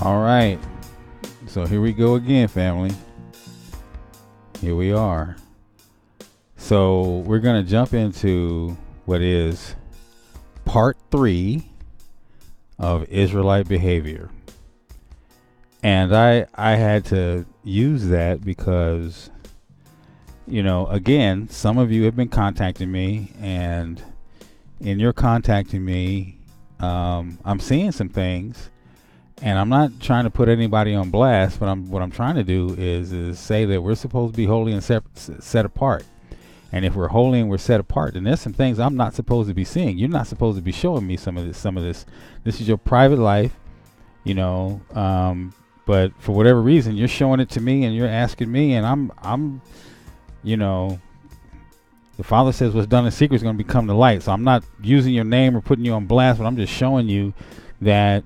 All right. So here we go again, family. Here we are. So we're going to jump into what is part 3 of Israelite behavior. And I had to use that because, again, some of you have been contacting me, and in your contacting me, I'm seeing some things. And I'm not trying to put anybody on blast, but what I'm trying to do is say that we're supposed to be holy and set apart. And if we're holy and we're set apart, then there's some things I'm not supposed to be seeing. You're not supposed to be showing me some of this. This is your private life, but for whatever reason, you're showing it to me and you're asking me, and I'm, the Father says what's done in secret is going to become the light. So I'm not using your name or putting you on blast, but I'm just showing you that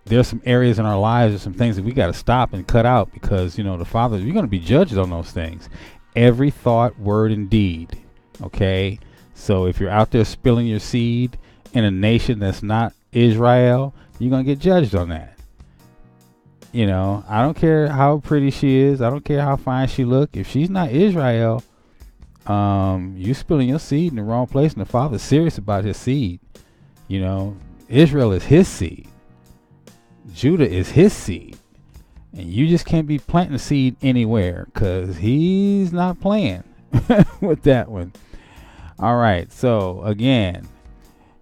there's some areas in our lives, there's some things that we got to stop and cut out, because the Father, you're going to be judged on those things, every thought, word, and deed. Okay, so if you're out there spilling your seed in a nation that's not Israel, you're going to get judged on that. I don't care how pretty she is, I don't care how fine she look. If she's not Israel, you spilling your seed in the wrong place, and the Father's serious about his seed. Israel is his seed. Judah is his seed, and you just can't be planting a seed anywhere, because he's not playing with that one. All right, so again,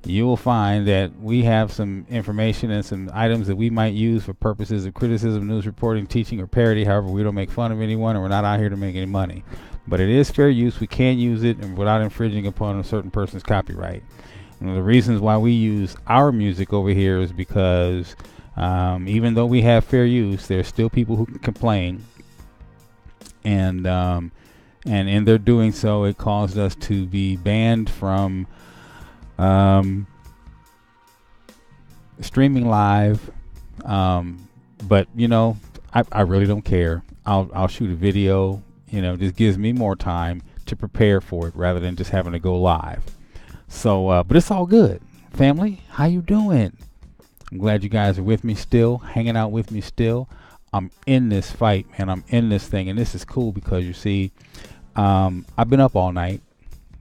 you will find that we have some information and some items that we might use for purposes of criticism, news reporting, teaching, or parody. However, we don't make fun of anyone, and we're not out here to make any money, but it is fair use. We can use it and without infringing upon a certain person's copyright. And the reasons why we use our music over here is because even though we have fair use, there's still people who can complain, and in their doing so, it caused us to be banned from streaming live. But I really don't care. I'll shoot a video. Just gives me more time to prepare for it rather than just having to go live. So, but it's all good, family. How you doing? I'm glad you guys are with me still, hanging out with me still. I'm in this fight, man. I'm in this thing, and this is cool because you see, I've been up all night.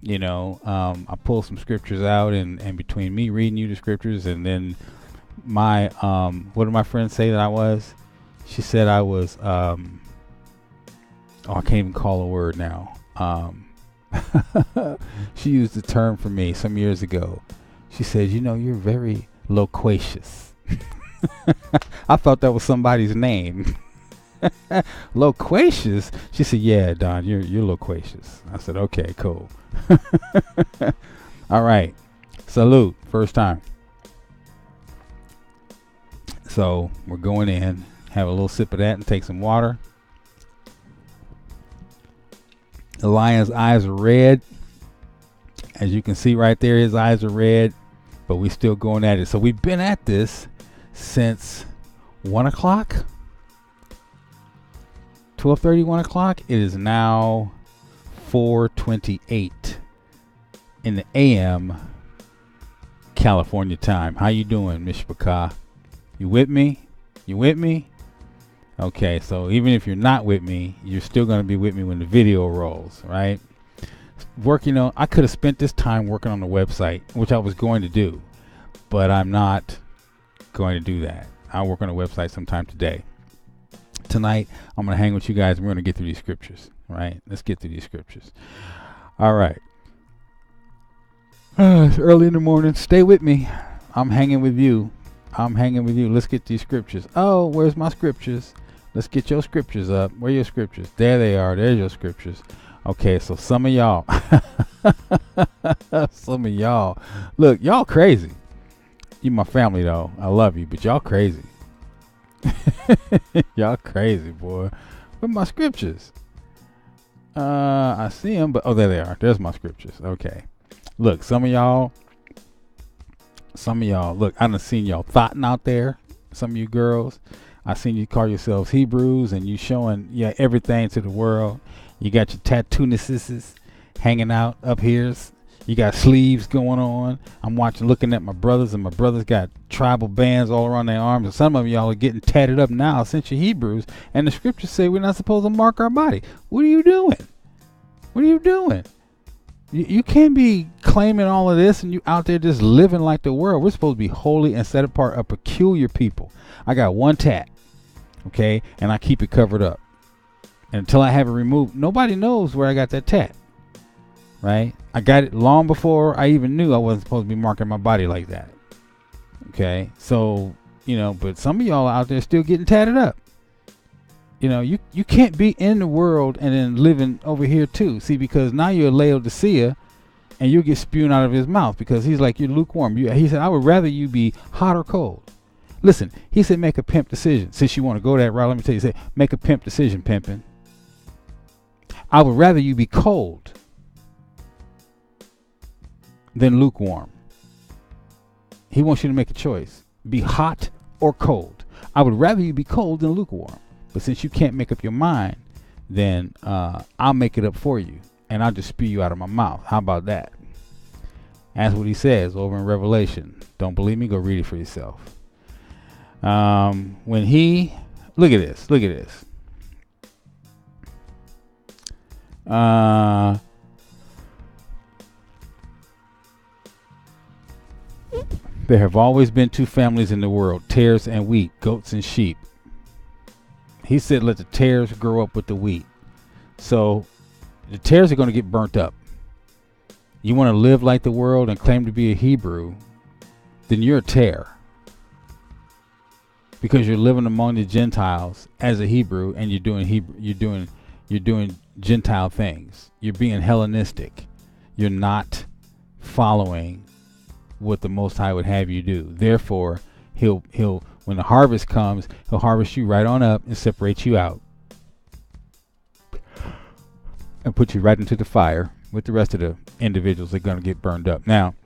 I pulled some scriptures out, and between me reading you the scriptures, and then my what did my friend say that I was? She said I was I can't even call a word now. She used the term for me some years ago. She said, you're very loquacious. I thought that was somebody's name. Loquacious? She said, yeah, Don, you're loquacious. I said, okay, cool. All right. Salute. First time. So we're going in, have a little sip of that and take some water. The lion's eyes are red. As you can see right there, his eyes are red. But we still going at it. So we've been at this since 1 o'clock, 12:30, 1 o'clock. It is now 4:28 in the AM California time. How you doing, Miss Baka? You with me? You with me? Okay, so even if you're not with me, you're still going to be with me when the video rolls, right? I could have spent this time working on the website, which I was going to do, but I'm not going to do that. I'll work on the website sometime today. Tonight, I'm going to hang with you guys, and we're going to get through these scriptures, right? Let's get through these scriptures. All right. It's early in the morning. Stay with me. I'm hanging with you. Let's get these scriptures. Oh, where's my scriptures? Let's get your scriptures up. Where are your scriptures? There they are. There's your scriptures. Okay, so some of y'all, look, y'all crazy. You my family though. I love you, but y'all crazy. Y'all crazy, boy. Where my scriptures? I see them, but there they are. There's my scriptures. Okay. Look, some of y'all, look, I done seen y'all thoughting out there. Some of you girls, I seen you call yourselves Hebrews, and you showing everything to the world. You got your tattoo-nesses hanging out up here, You got sleeves going on. I'm looking at my brothers, and my brothers got tribal bands all around their arms. And some of y'all are getting tatted up now since you're Hebrews. And the scriptures say we're not supposed to mark our body. What are you doing? What are you doing? You can't be claiming all of this and you out there just living like the world. We're supposed to be holy and set apart, a peculiar people. I got one tat, okay, and I keep it covered up. And until I have it removed, nobody knows where I got that tat, right? I got it long before I even knew I wasn't supposed to be marking my body like that, okay? So, but some of y'all out there still getting tatted up. You can't be in the world and then living over here too. See, because now you're a Laodicea and you'll get spewed out of his mouth because he's like, you're lukewarm. He said, I would rather you be hot or cold. Listen, he said, make a pimp decision. Since you want to go that route, let me tell you, he said, make a pimp decision, pimping. I would rather you be cold than lukewarm. He wants you to make a choice. Be hot or cold. I would rather you be cold than lukewarm. But since you can't make up your mind, then I'll make it up for you. And I'll just spew you out of my mouth. How about that? That's what he says over in Revelation. Don't believe me? Go read it for yourself. When he... Look at this. Look at this. There have always been two families in the world, tares and wheat, goats and sheep. He said, let the tares grow up with the wheat. So the tares are going to get burnt up. You want to live like the world and claim to be a Hebrew, then you're a tare. Because you're living among the Gentiles as a Hebrew and you're doing Gentile things. You're being Hellenistic. You're not following what the Most High would have you do. Therefore, he'll when the harvest comes, he'll harvest you right on up and separate you out and put you right into the fire with the rest of the individuals that are going to get burned up. Now,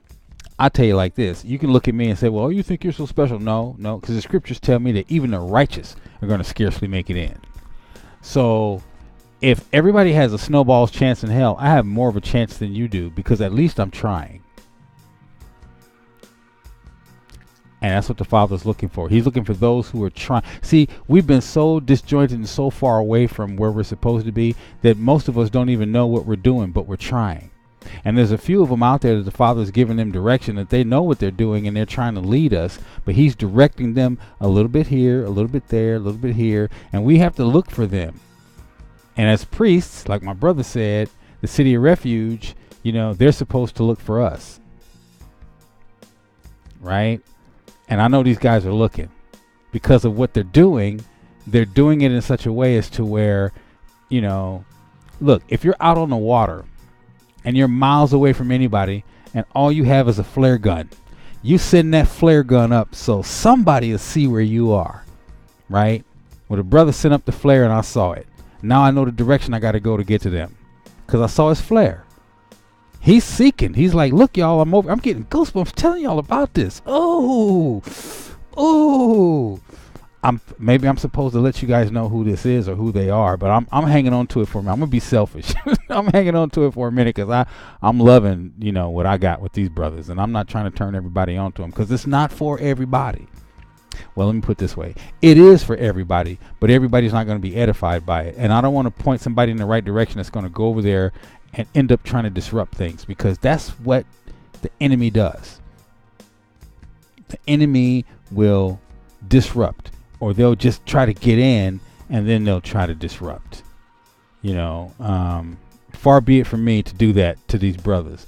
I tell you like this. You can look at me and say, well, you think you're so special? No, because the scriptures tell me that even the righteous are going to scarcely make it in. So if everybody has a snowball's chance in hell, I have more of a chance than you do because at least I'm trying. And that's what the Father's looking for. He's looking for those who are trying. See, we've been so disjointed and so far away from where we're supposed to be that most of us don't even know what we're doing, but we're trying. And there's a few of them out there that the Father's giving them direction, that they know what they're doing and they're trying to lead us, but he's directing them a little bit here, a little bit there, a little bit here, and we have to look for them. And as priests, like my brother said, the city of refuge, they're supposed to look for us. Right? And I know these guys are looking because of what they're doing. They're doing it in such a way as to where, look, if you're out on the water and you're miles away from anybody and all you have is a flare gun, you send that flare gun up so somebody will see where you are, right? Well, the brother sent up the flare and I saw it. Now I know the direction I got to go to get to them because I saw his flare. He's seeking. He's like, look, y'all, I'm getting goosebumps telling y'all about this. Oh, maybe I'm supposed to let you guys know who this is or who they are, but I'm hanging on to it for a minute. I'm gonna be selfish. I'm hanging on to it for a minute because I'm loving, what I got with these brothers, and I'm not trying to turn everybody onto them because it's not for everybody. Well, let me put it this way. It is for everybody, but everybody's not going to be edified by it. And I don't want to point somebody in the right direction that's going to go over there and end up trying to disrupt things, because that's what the enemy does. The enemy will disrupt, or they'll just try to get in and then they'll try to disrupt. Far be it from me to do that to these brothers.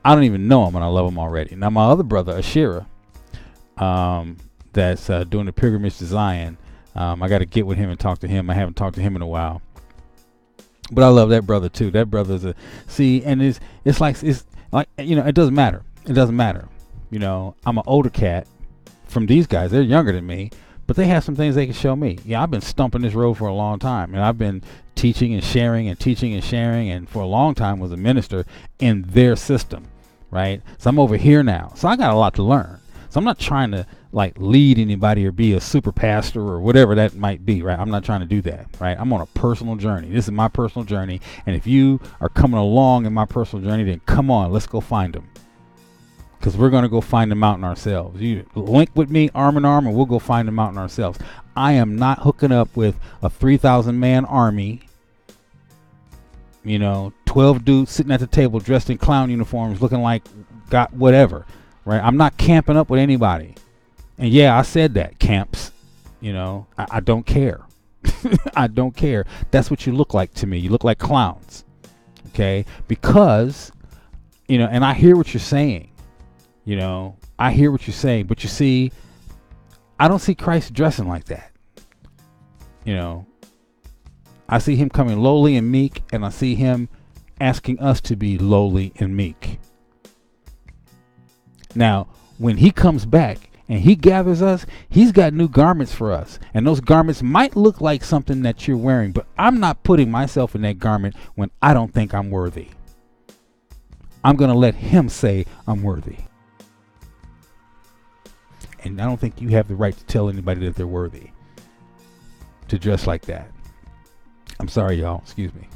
I don't even know them and I love them already. Now my other brother, Ashira, that's doing the pilgrimage to Zion, I got to get with him and talk to him. I haven't talked to him in a while. But I love that brother too. That brother's and it's like it doesn't matter. It doesn't matter. I'm an older cat from these guys. They're younger than me, but they have some things they can show me. Yeah, I've been stumping this road for a long time, and I've been teaching and sharing and sharing, and for a long time was a minister in their system, right? So I'm over here now. So I got a lot to learn. So I'm not trying to like lead anybody or be a super pastor or whatever that might be, right? I'm not trying to do that, right? I'm on a personal journey. This is my personal journey. And if you are coming along in my personal journey, then come on, let's go find them. Because we're going to go find the mountain ourselves. You link with me arm in arm and we'll go find the mountain ourselves. I am not hooking up with a 3,000 man army, 12 dudes sitting at the table dressed in clown uniforms looking like got whatever, right? I'm not camping up with anybody. And yeah, I said that, camps. I don't care. I don't care. That's what you look like to me. You look like clowns. Okay? Because, and I hear what you're saying. I hear what you're saying, but you see, I don't see Christ dressing like that. I see him coming lowly and meek, and I see him asking us to be lowly and meek. Now, when he comes back and he gathers us, he's got new garments for us. And those garments might look like something that you're wearing, but I'm not putting myself in that garment when I don't think I'm worthy. I'm going to let him say I'm worthy. And I don't think you have the right to tell anybody that they're worthy to dress like that. I'm sorry, y'all. Excuse me.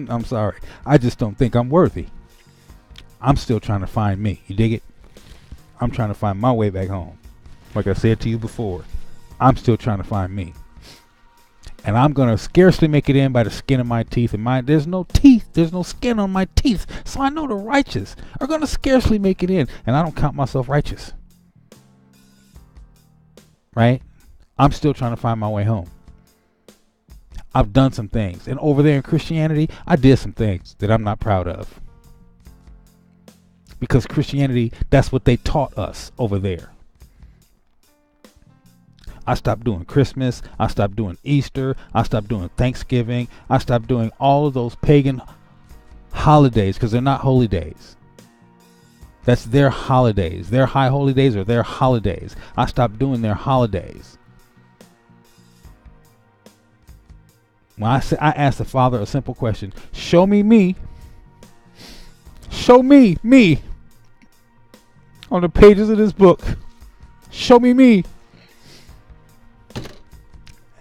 I'm sorry. I just don't think I'm worthy. I'm still trying to find me. You dig it? I'm trying to find my way back home. Like I said to you before, I'm still trying to find me. And I'm going to scarcely make it in by the skin of my teeth. And there's no teeth. There's no skin on my teeth. So I know the righteous are going to scarcely make it in. And I don't count myself righteous. Right? I'm still trying to find my way home. I've done some things. And over there in Christianity, I did some things that I'm not proud of. Because Christianity, that's what they taught us over there. I stopped doing Christmas. I stopped doing Easter. I stopped doing Thanksgiving. I stopped doing all of those pagan holidays because they're not holy days. That's their holidays. Their high holy days are their holidays. I stopped doing their holidays. When I asked the Father a simple question, show me me. Show me me. On the pages of this book. Show me me.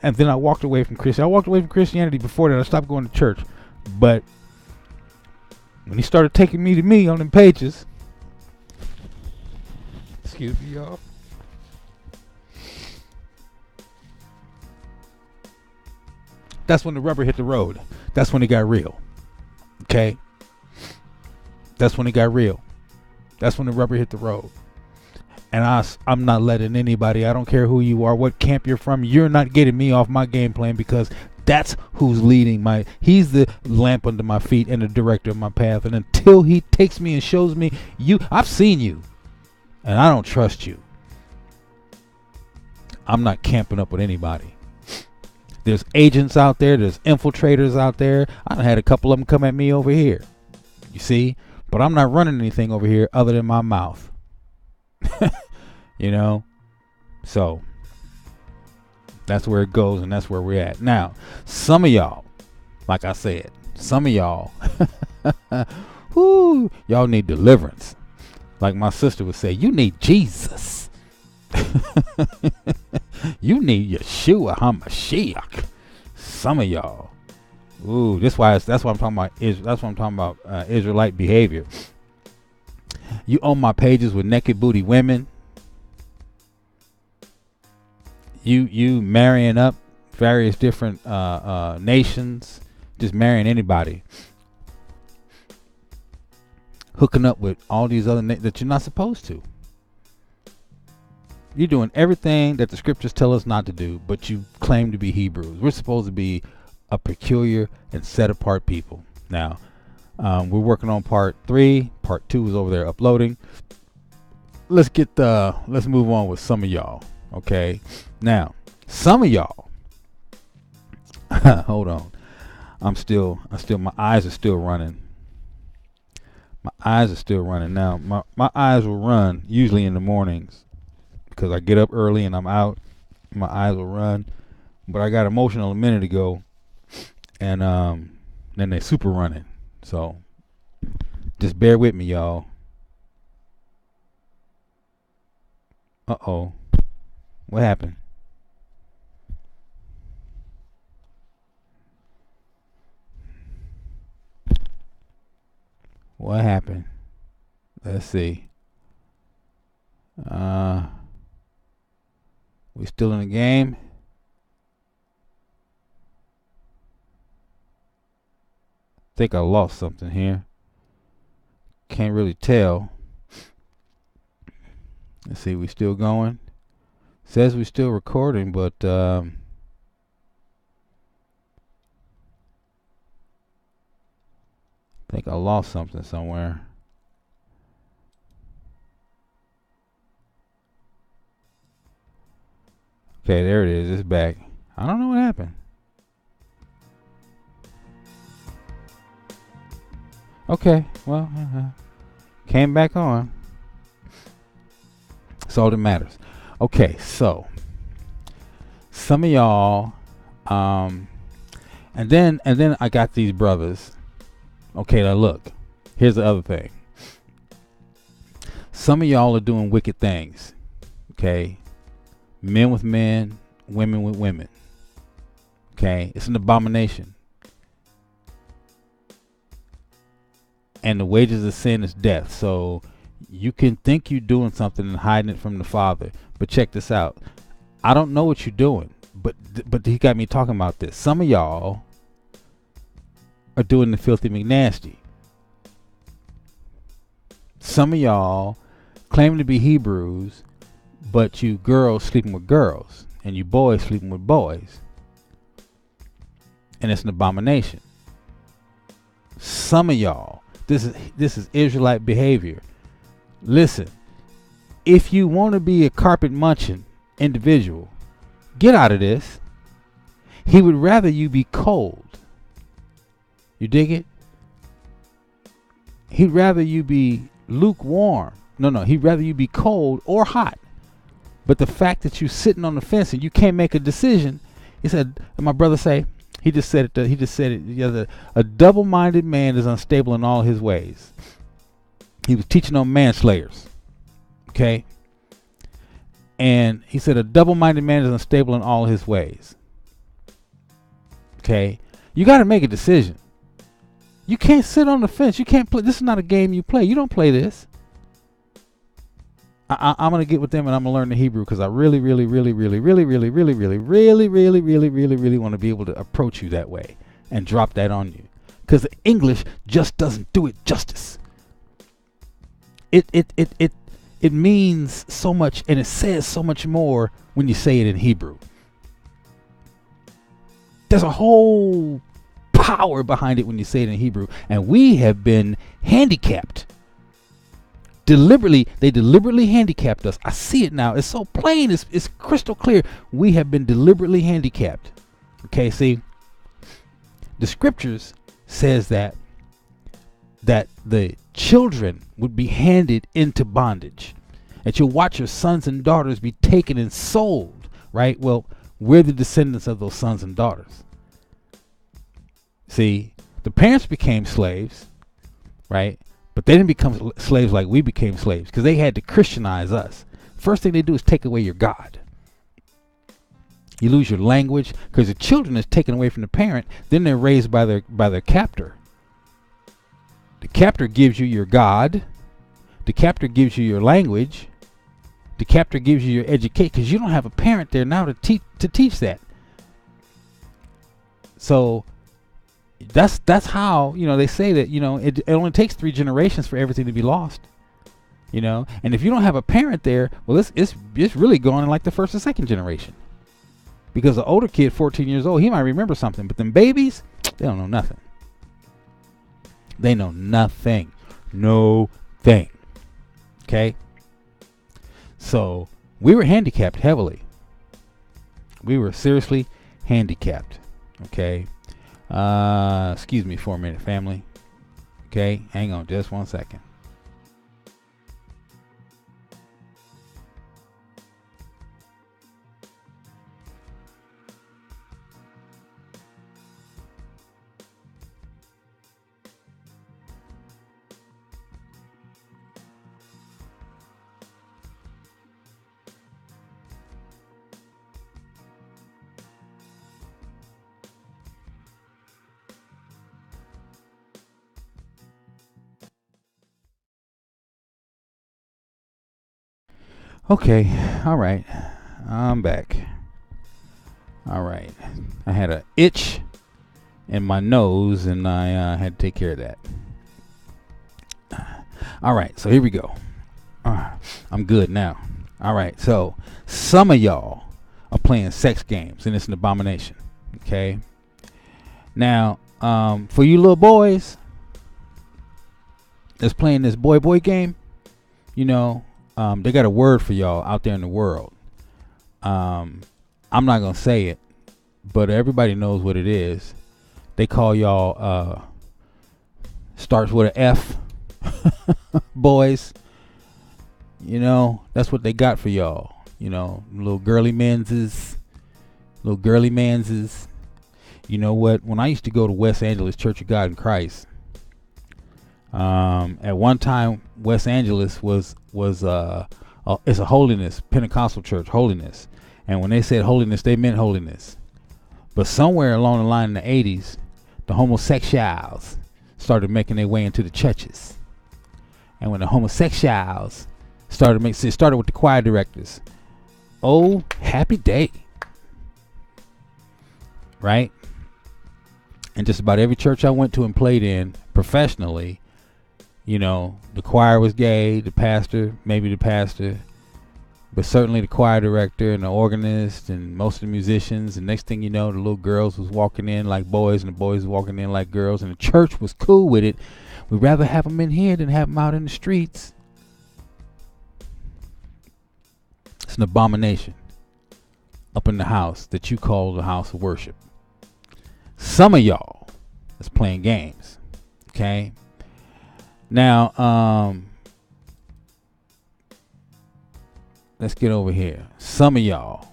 And then I walked away from Christianity. I walked away from Christianity before that. I stopped going to church. But when he started taking me to me on them pages, excuse me, y'all. That's when the rubber hit the road. That's when it got real. Okay? That's when it got real. That's when the rubber hit the road. And I'm not letting anybody, I don't care who you are, what camp you're from, you're not getting me off my game plan because that's who's leading he's the lamp under my feet and the director of my path. And until he takes me and shows me I've seen you and I don't trust you. I'm not camping up with anybody. There's agents out there. There's infiltrators out there. I done had a couple of them come at me over here. You see? But I'm not running anything over here other than my mouth. So that's where it goes and that's where we're at. Now, some of y'all, like I said, whoo, y'all need deliverance. Like my sister would say, you need Jesus. You need Yeshua HaMashiach. Some of y'all. Ooh, that's what I'm talking about. That's what I'm talking about. Israelite behavior. You own my pages with naked booty women. You marrying up various different nations, just marrying anybody, hooking up with all these other that you're not supposed to. You're doing everything that the scriptures tell us not to do, but you claim to be Hebrews. We're supposed to be a peculiar and set apart people. Now, we're working on part 3. Part 2 is over there uploading. Let's move on with some of y'all. Okay. Now, some of y'all, hold on. My eyes are still running. My eyes are still running. Now, my eyes will run usually in the mornings because I get up early and I'm out. My eyes will run. But I got emotional a minute ago and then they super running. So just bear with me, y'all. Uh-oh. What happened? What happened? Let's see. We still in the game? Think I lost something here. Can't really tell. Let's see, we still going? Says we still recording, but think I lost something somewhere. Okay, there it is. It's back. I don't know what happened. Okay, well, came back on. That's all that matters. Okay, so some of y'all, and then I got these brothers. Okay, now look. Here's the other thing. Some of y'all are doing wicked things. Okay, men with men, women with women. Okay, it's an abomination. And the wages of sin is death. So you can think you're doing something and hiding it from the Father. But check this out. I don't know what you're doing, but he got me talking about this. Some of y'all are doing the filthy McNasty. Some of y'all claim to be Hebrews, but you girls sleeping with girls and you boys sleeping with boys. And it's an abomination. Some of y'all, this is Israelite behavior. Listen, if you want to be a carpet munching individual, get out of this. He would rather you be cold. You dig it? He'd rather you be lukewarm. No, he'd rather you be cold or hot. But the fact that you're sitting on the fence and you can't make a decision, he said, and my brother say, he just said it the other, a double-minded man is unstable in all his ways. He was teaching on manslayers. Okay? And he said a double-minded man is unstable in all his ways. Okay? You got to make a decision. You can't sit on the fence. You can't play. This is not a game you play. You don't play this. I'm going to get with them and I'm going to learn the Hebrew because I really want to be able to approach you that way and drop that on you. Because the English just doesn't do it justice. It means so much and it says so much more when you say it in Hebrew. There's a whole power behind it when you say it in Hebrew. And we have been handicapped. They deliberately handicapped us. I see it now. It's so plain. It's crystal clear. We have been deliberately handicapped. Okay, see, the scriptures says that the children would be handed into bondage. That you'll watch your sons and daughters be taken and sold, right? Well, we're the descendants of those sons and daughters. See, the parents became slaves, right? But they didn't become slaves like we became slaves because they had to Christianize us. First thing they do is take away your God. You lose your language because the children is taken away from the parent. Then they're raised by their captor. The captor gives you your God. The captor gives you your language. The captor gives you your education because you don't have a parent there now to teach that. So that's how, they say that, it only takes 3 generations for everything to be lost, and if you don't have a parent there, well, it's really going in like the first or second generation, because the older kid, 14 years old, he might remember something, but them babies, they don't know nothing. They know nothing. No thing. Okay. So we were handicapped heavily. We were seriously handicapped. Okay. Excuse me for a minute, family. Okay, hang on just 1 second. Okay, all right. I'm back. All right. I had an itch in my nose, and I had to take care of that. All right, so here we go. I'm good now. All right, so some of y'all are playing sex games, and it's an abomination. Okay. Now, for you little boys that's playing this boy game, you know, they got a word for y'all out there in the world. I'm not gonna say it, but everybody knows what it is. They call y'all starts with an F. Boys, you know, that's what they got for y'all. You know, little girly manses. You know what? When I used to go to West Angeles Church of God in Christ, at one time West Angeles was it's a holiness Pentecostal church, holiness, and when they said holiness, they meant holiness. But somewhere along the line in the 80s, the homosexuals started making their way into the churches. And when the homosexuals it started with the choir directors. Oh, happy day. Right? And just about every church I went to and played in professionally, you know, the choir was gay, the pastor, but certainly the choir director and the organist and most of the musicians. And next thing you know, the little girls was walking in like boys and the boys was walking in like girls, and the church was cool with it. We'd rather have them in here than have them out in the streets. It's an abomination up in the house that you call the house of worship. Some of y'all is playing games. Okay. Now, let's get over here. Some of y'all,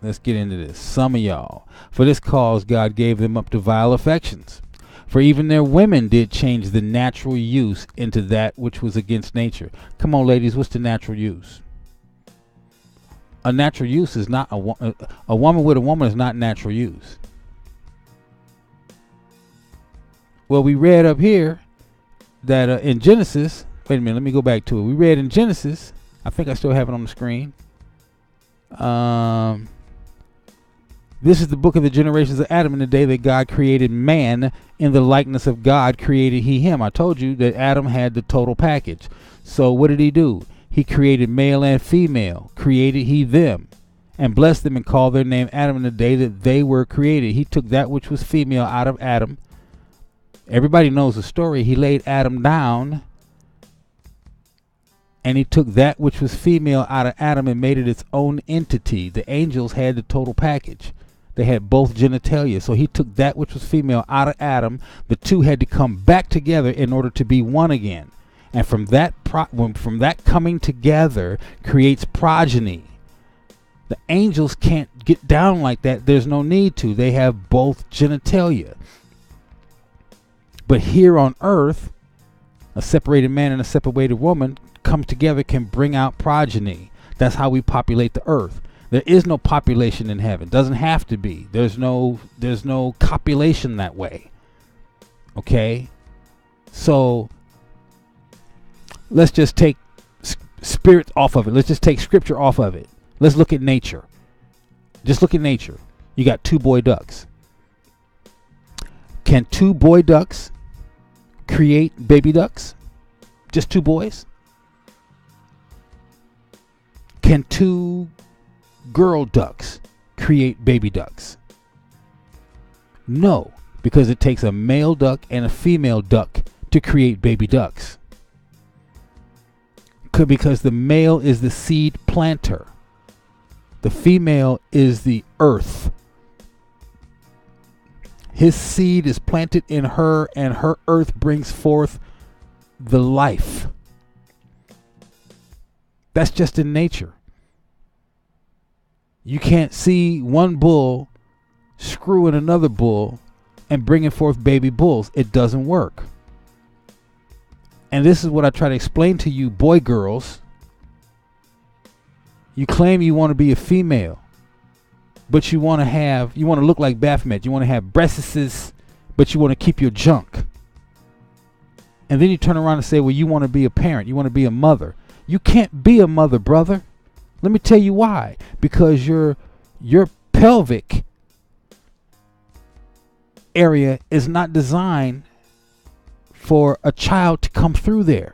let's get into this. Some of y'all, for this cause God gave them up to vile affections. For even their women did change the natural use into that which was against nature. Come on, ladies, what's the natural use? A natural use is not a woman with a woman is not natural use. Well, we read up here that in Genesis, wait a minute, let me go back to it. We read in Genesis, I think I still have it on the screen. This is the book of the generations of Adam. In the day that God created man, in the likeness of God created he him. I told you that Adam had the total package. So what did he do? He created male and female, created he them, and blessed them and called their name Adam in the day that they were created. He took that which was female out of Adam. Everybody knows the story. He laid Adam down, and he took that which was female out of Adam and made it its own entity. The angels had the total package. They had both genitalia. So he took that which was female out of Adam. The two had to come back together in order to be one again. And from that coming together creates progeny. The angels can't get down like that. There's no need to. They have both genitalia. But here on earth, a separated man and a separated woman come together, can bring out progeny. That's how we populate the earth. There is no population in heaven. Doesn't have to be. There's no copulation that way. Okay? So let's just take spirit off of it. Let's just take scripture off of it. Let's look at nature. Just look at nature. You got two boy ducks. Can two boy ducks create baby ducks? Just two boys? Can two girl ducks create baby ducks? No, because it takes a male duck and a female duck to create baby ducks. Because the male is the seed planter. The female is the earth. His seed is planted in her, and her earth brings forth the life. That's just in nature. You can't see one bull screwing another bull and bringing forth baby bulls. It doesn't work. And this is what I try to explain to you, boy girls. You claim you want to be a female, but you want to look like Baphomet. You want to have breasts, but you want to keep your junk. And then you turn around and say, well, you want to be a parent. You want to be a mother. You can't be a mother, brother. Let me tell you why. Because your pelvic area is not designed for a child to come through there.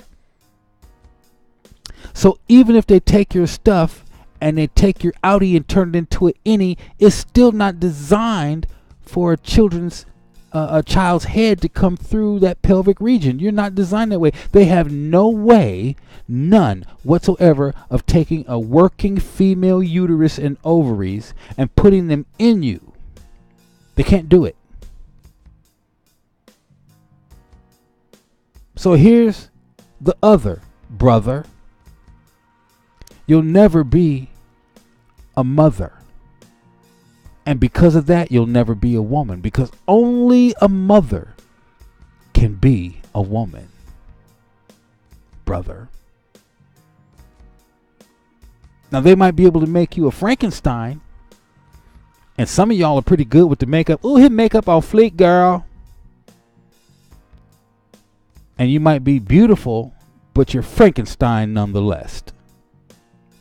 So even if they take your stuff and they take your outie and turn it into an innie, it's still not designed for a child's head to come through that pelvic region. You're not designed that way. They have no way, none whatsoever, of taking a working female uterus and ovaries and putting them in you. They can't do it. So here's the other brother. You'll never be a mother. And because of that, you'll never be a woman. Because only a mother can be a woman, brother. Now, they might be able to make you a Frankenstein. And some of y'all are pretty good with the makeup. Ooh, his makeup on fleek, girl. And you might be beautiful, but you're Frankenstein nonetheless.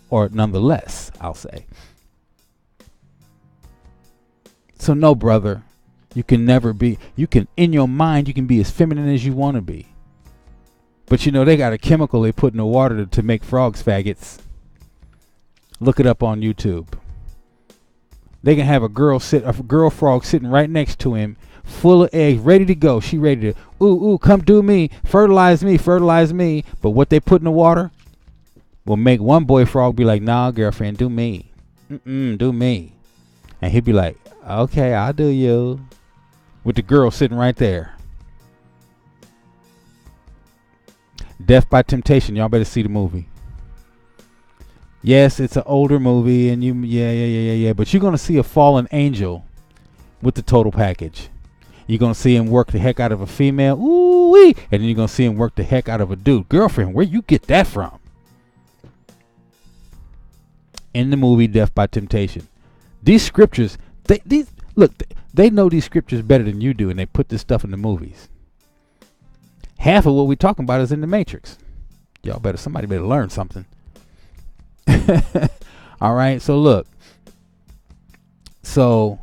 Or nonetheless, I'll say. So no, brother, you can never be, you can, in your mind, you can be as feminine as you want to be. But you know, they got a chemical they put in the water to make frogs faggots. Look it up on YouTube. They can have a girl frog sitting right next to him, full of eggs, ready to go. She ready to, ooh, come do me, fertilize me. But what they put in the water will make one boy frog be like, nah, girlfriend, do me. Do me. And he'll be like, okay, I'll do you. With the girl sitting right there. Death by Temptation. Y'all better see the movie. Yes, it's an older movie, and yeah. But you're gonna see a fallen angel with the total package. You're gonna see him work the heck out of a female, ooh-wee, and then you're gonna see him work the heck out of a dude. Girlfriend, where you get that from? In the movie Death by Temptation. These scriptures, they know these scriptures better than you do, and they put this stuff in the movies. Half of what we're talking about is in the Matrix. Somebody better learn something. All right, so look. So,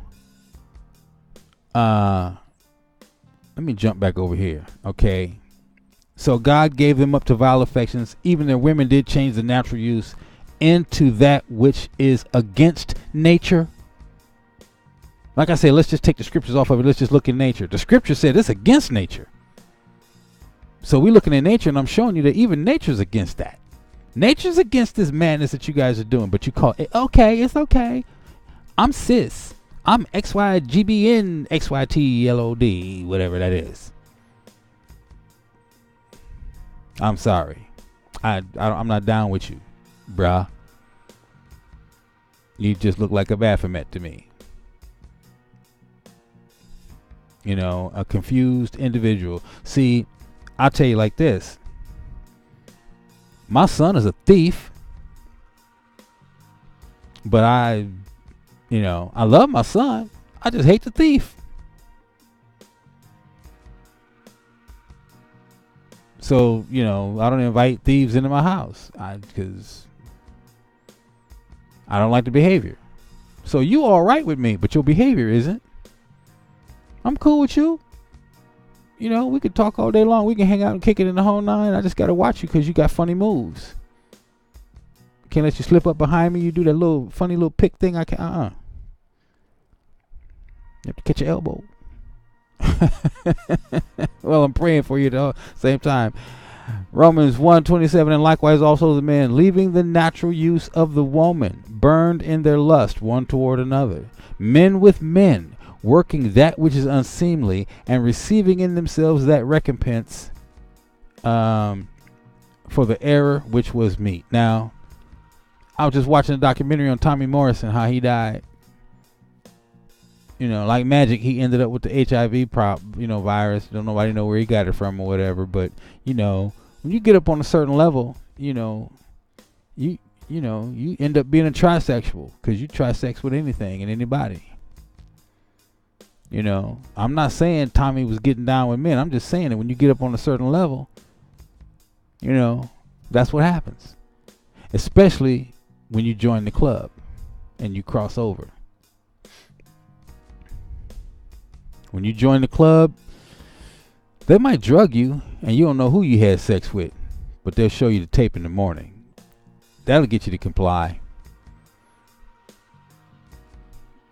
let me jump back over here. Okay. So God gave them up to vile affections. Even their women did change the natural use into that which is against nature. Like I said, let's just take the scriptures off of it. Let's just look at nature. The scripture said it's against nature. So we're looking at nature, and I'm showing you that even nature's against that. Nature's against this madness that you guys are doing, but you call it okay. It's okay. I'm cis. I'm XYGBN XYTLOD, whatever that is. I'm sorry. I'm not down with you, bruh. You just look like a Baphomet to me. You know, a confused individual. See, I'll tell you like this. My son is a thief. But I love my son. I just hate the thief. So, I don't invite thieves into my house. Because I don't like the behavior. So you all right with me, but your behavior isn't. I'm cool with you. We could talk all day long. We can hang out and kick it in the whole nine. I just got to watch you because you got funny moves. Can't let you slip up behind me. You do that little funny little pick thing. I can't. You have to catch your elbow. Well, I'm praying for you though. Same time. Romans 1:27, and likewise also the men, leaving the natural use of the woman, burned in their lust one toward another. Men with men, working that which is unseemly, and receiving in themselves that recompense for the error which was meet. Now, I was just watching a documentary on Tommy Morrison, how he died. Like magic, he ended up with the HIV virus. Don't nobody know where he got it from or whatever. But when you get up on a certain level, you end up being a trisexual because you trisex with anything and anybody. I'm not saying Tommy was getting down with men. I'm just saying that when you get up on a certain level, that's what happens. Especially when you join the club and you cross over. When you join the club, they might drug you and you don't know who you had sex with, but they'll show you the tape in the morning. That'll get you to comply.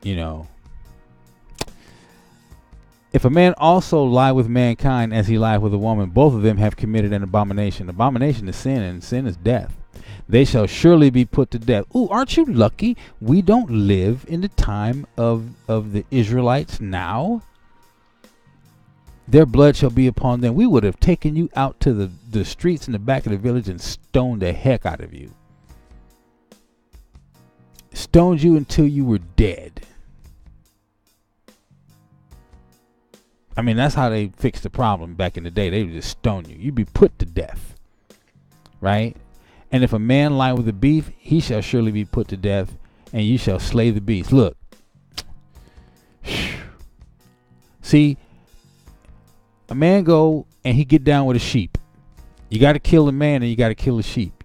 You know, if a man also lie with mankind as he lied with a woman, both of them have committed an abomination. Abomination is sin, and sin is death. They shall surely be put to death. Ooh, aren't you lucky we don't live in the time of the Israelites now? Their blood shall be upon them. We would have taken you out to the streets in the back of the village and stoned the heck out of you. Stoned you until you were dead. I mean, that's how they fixed the problem back in the day. They would just stone you. You'd be put to death. Right? And if a man lie with a beast, he shall surely be put to death, and you shall slay the beast. Look. See, a man go and he get down with a sheep. You got to kill the man and you got to kill the sheep.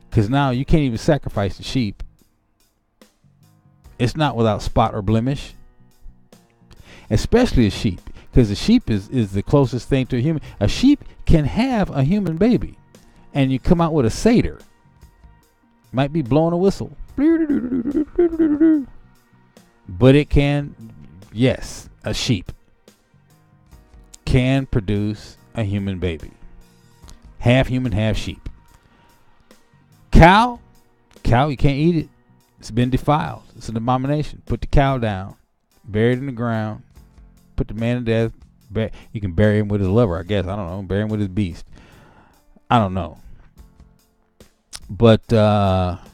Because now you can't even sacrifice the sheep. It's not without spot or blemish. Especially a sheep. Because a sheep is the closest thing to a human. A sheep can have a human baby. And you come out with a satyr. Might be blowing a whistle. But it can, yes, a sheep can produce a human baby. Half human, half sheep. Cow, you can't eat it. It's been defiled. It's an abomination. Put the cow down. Bury it in the ground. Put the man to death. You can bury him with his lover, I guess. I don't know. Bury him with his beast. I don't know. But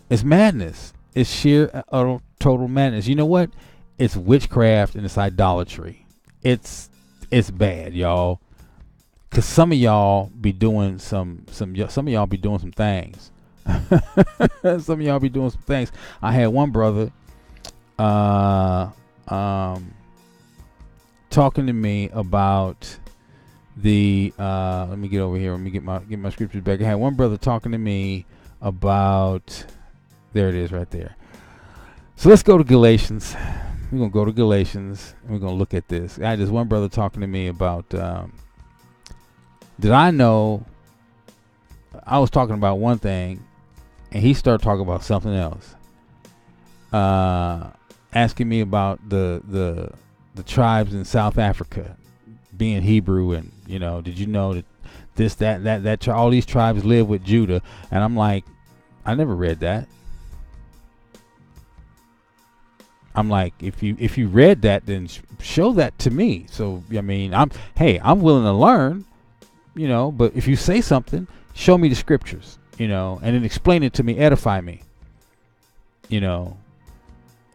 it's madness. It's sheer total madness. You know what? It's witchcraft and it's idolatry. It's bad, y'all. Cause some of y'all be doing some of y'all be doing some things. Some of y'all be doing some things. I had one brother talking to me about the let me get over here. Let me get my scriptures back. I had one brother talking to me about, there it is right there. So let's go to Galatians. We're going to go to Galatians and we're going to look at this. I had this one brother talking to me about, did I know, I was talking about one thing and he started talking about something else. Asking me about the tribes in South Africa being Hebrew, and you know, did you know that this, that all these tribes live with Judah? And I'm like, I never read that. I'm like, if you read that, then show that to me. So I mean, I'm willing to learn, you know. But if you say something, show me the scriptures, you know, and then explain it to me, edify me, you know.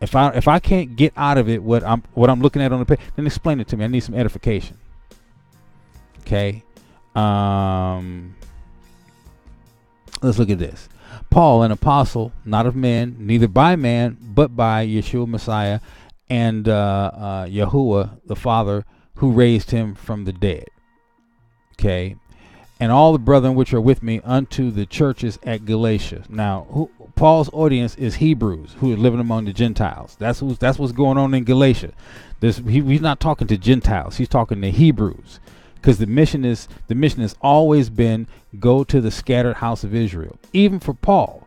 If I can't get out of it what I'm looking at on the page, then explain it to me. I need some edification. Okay. Let's look at this. Paul, an apostle, not of men, neither by man, but by Yeshua Messiah and Yahuwah, the Father, who raised him from the dead. Okay. And all the brethren which are with me unto the churches at Galatia. Now, Paul's audience is Hebrews who are living among the Gentiles. That's what's going on in Galatia. He's not talking to Gentiles. He's talking to Hebrews, because the mission has always been go to the scattered house of Israel. Even for Paul,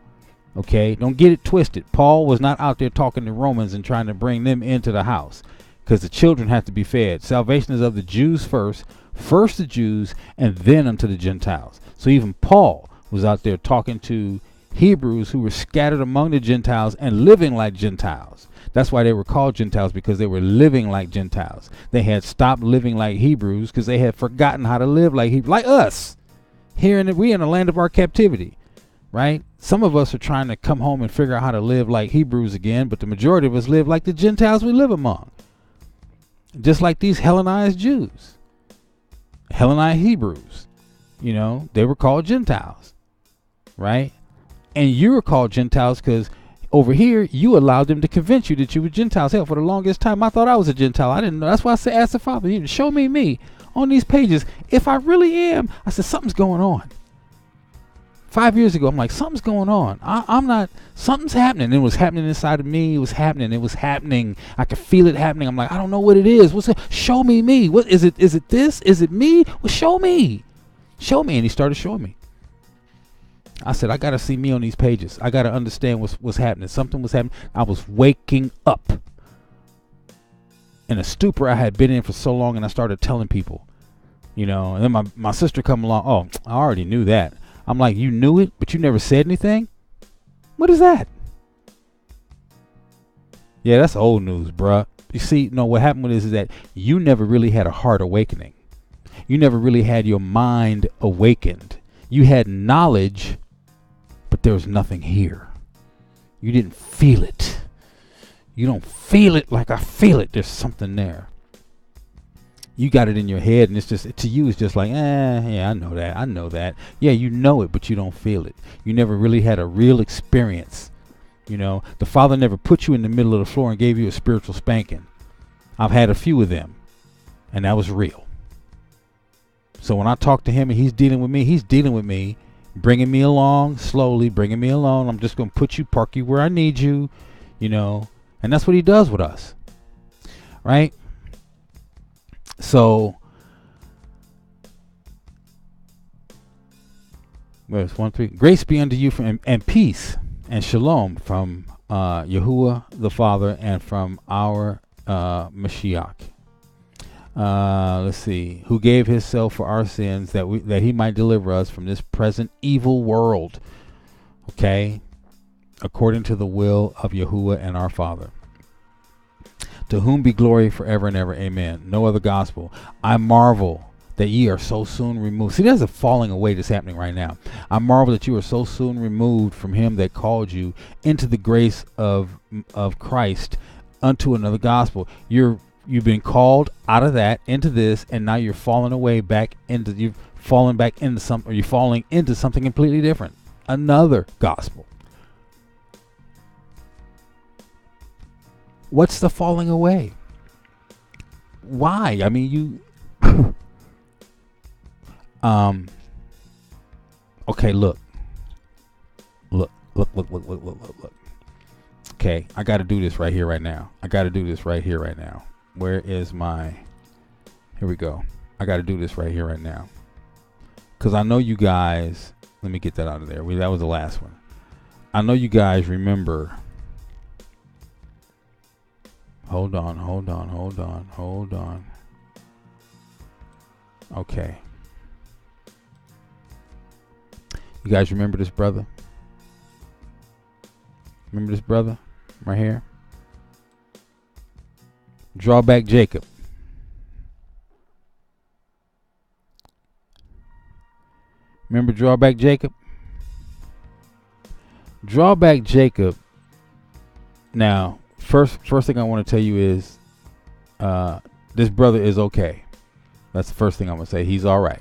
okay, don't get it twisted. Paul was not out there talking to Romans and trying to bring them into the house, because the children have to be fed. Salvation is of the Jews first the Jews, and then unto the Gentiles. So even Paul was out there talking to Hebrews who were scattered among the Gentiles and living like Gentiles. That's why they were called Gentiles, because they were living like Gentiles. They had stopped living like Hebrews because they had forgotten how to live like Hebrews, like us. Here we in the land of our captivity, right? Some of us are trying to come home and figure out how to live like Hebrews again, but the majority of us live like the Gentiles we live among. Just like these Hellenized Jews. Hellenized Hebrews, you know, they were called Gentiles, right? And you were called Gentiles because over here you allowed them to convince you that you were Gentiles. Hell, for the longest time I thought I was a Gentile. I didn't know. That's why I said, ask the Father, show me on these pages. If I really am, I said, something's going on. 5 years ago, I'm like, something's going on. I'm not, something's happening. It was happening inside of me. It was happening. I could feel it happening. I'm like, I don't know what it is. What's it? Show me. What is it? Is it this? Is it me? Well, show me. And he started showing me. I said, I got to see me on these pages. I got to understand what's happening. Something was happening. I was waking up in a stupor I had been in for so long, and I started telling people, and then my sister come along. Oh, I already knew that. I'm like, you knew it, but you never said anything? What is that? Yeah, that's old news, bruh. You see, no, what happened with this is that you never really had a heart awakening. You never really had your mind awakened. You had knowledge, but there was nothing here. You didn't feel it. You don't feel it like I feel it. There's something there. You got it in your head, and it's just, to you, it's just like, yeah, I know that. Yeah, you know it, but you don't feel it. You never really had a real experience. The Father never put you in the middle of the floor and gave you a spiritual spanking. I've had a few of them, and that was real. So when I talk to him and he's dealing with me, bringing me along slowly, bringing me along. I'm just going to park you where I need you, and that's what he does with us, right? So, verse 1-3, grace be unto you and peace and shalom from Yahuwah the Father and from our Mashiach. Let's see, who gave himself for our sins that he might deliver us from this present evil world. Okay, according to the will of Yahuwah and our Father. To whom be glory forever and ever. Amen. No other gospel. I marvel that ye are so soon removed. See, there's a falling away that's happening right now. I marvel that you are so soon removed from him that called you into the grace of Christ unto another gospel. You've been called out of that into this, and now you're falling away back into, you're falling into something completely different. Another gospel. What's the falling away? Why? I mean, you okay, look. Okay, I got to do this right here right now. Where is my, here we go. I got to do this right here right now. Because I know you guys, let me get that out of there. That was the last one. I know you guys remember. Hold on. Okay. You guys remember this brother? Remember this brother right here? Drawback Jacob. Remember Drawback Jacob? Drawback Jacob. Now, first thing I want to tell you is this brother is okay. That's the first thing I'm going to say. He's all right.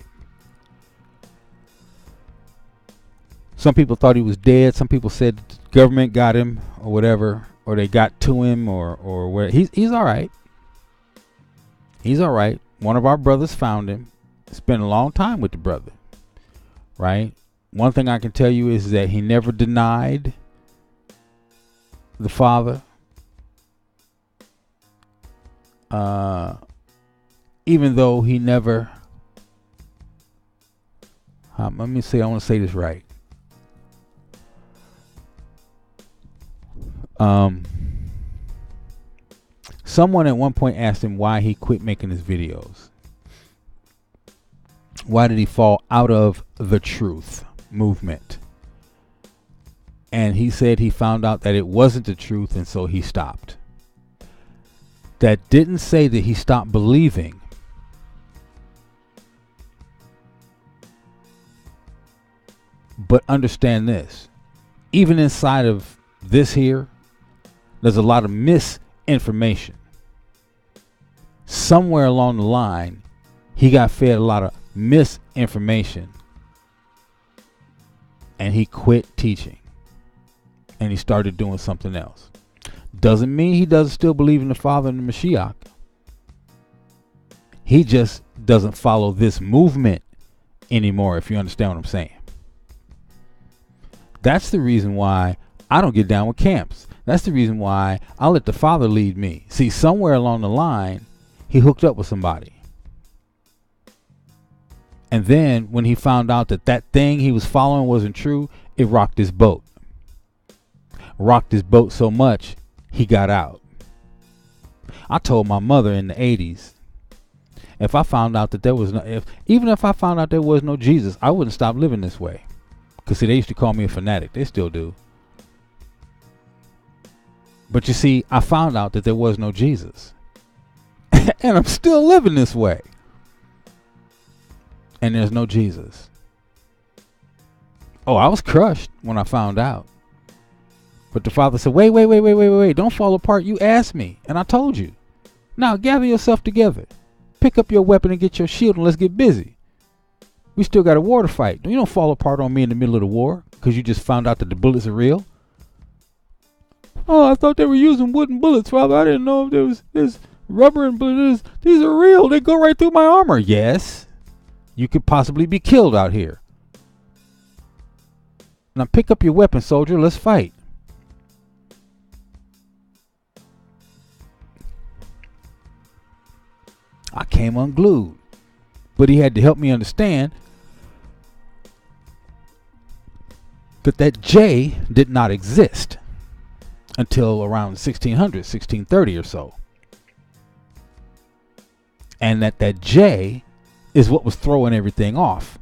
Some people thought he was dead. Some people said the government got him or whatever, or they got to him or where. He's all right. He's all right. One of our brothers found him. Spent a long time with the brother, right? One thing I can tell you is that he never denied the Father. Even though he never, let me say, I want to say this right. Someone at one point asked him why he quit making his videos. Why did he fall out of the truth movement? And he said he found out that it wasn't the truth, and so he stopped. That didn't say that he stopped believing. But understand this. Even inside of this here, there's a lot of misinformation. Somewhere along the line, he got fed a lot of misinformation. And he quit teaching. And he started doing something else. Doesn't mean he doesn't still believe in the Father and the Mashiach. He just doesn't follow this movement anymore, if you understand what I'm saying. That's the reason why I don't get down with camps. That's the reason why I let the Father lead me. See, somewhere along the line, he hooked up with somebody. And then when he found out that that thing he was following wasn't true, it rocked his boat. Rocked his boat so much, he got out. I told my mother in the 80s, if I found out that there was no, even if I found out there was no Jesus, I wouldn't stop living this way. Because see, they used to call me a fanatic. They still do. But you see, I found out that there was no Jesus. And I'm still living this way. And there's no Jesus. Oh, I was crushed when I found out. But the Father said, wait. Don't fall apart. You asked me. And I told you. Now gather yourself together. Pick up your weapon and get your shield and let's get busy. We still got a war to fight. You don't fall apart on me in the middle of the war because you just found out that the bullets are real. Oh, I thought they were using wooden bullets, Father. I didn't know if there was this rubber and bullets. These are real. They go right through my armor. Yes. You could possibly be killed out here. Now pick up your weapon, soldier. Let's fight. I came unglued. But he had to help me understand that J did not exist until around 1600, 1630 or so. And that J is what was throwing everything off.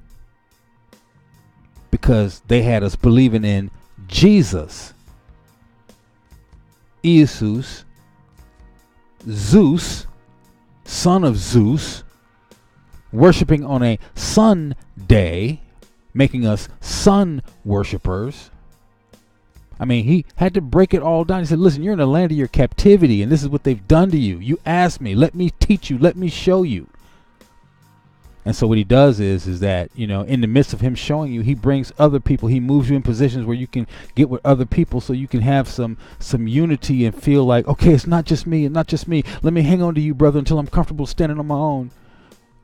Because they had us believing in Jesus, Jesus, Zeus, son of Zeus, worshiping on a Sunday, making us sun worshipers. I mean, he had to break it all down. He said, listen, you're in the land of your captivity, and this is what they've done to you. You asked me, let me teach you, let me show you. And so what he does is that, you know, in the midst of him showing you, he brings other people. He moves you in positions where you can get with other people so you can have some unity and feel like, okay, it's not just me, Let me hang on to you, brother, until I'm comfortable standing on my own.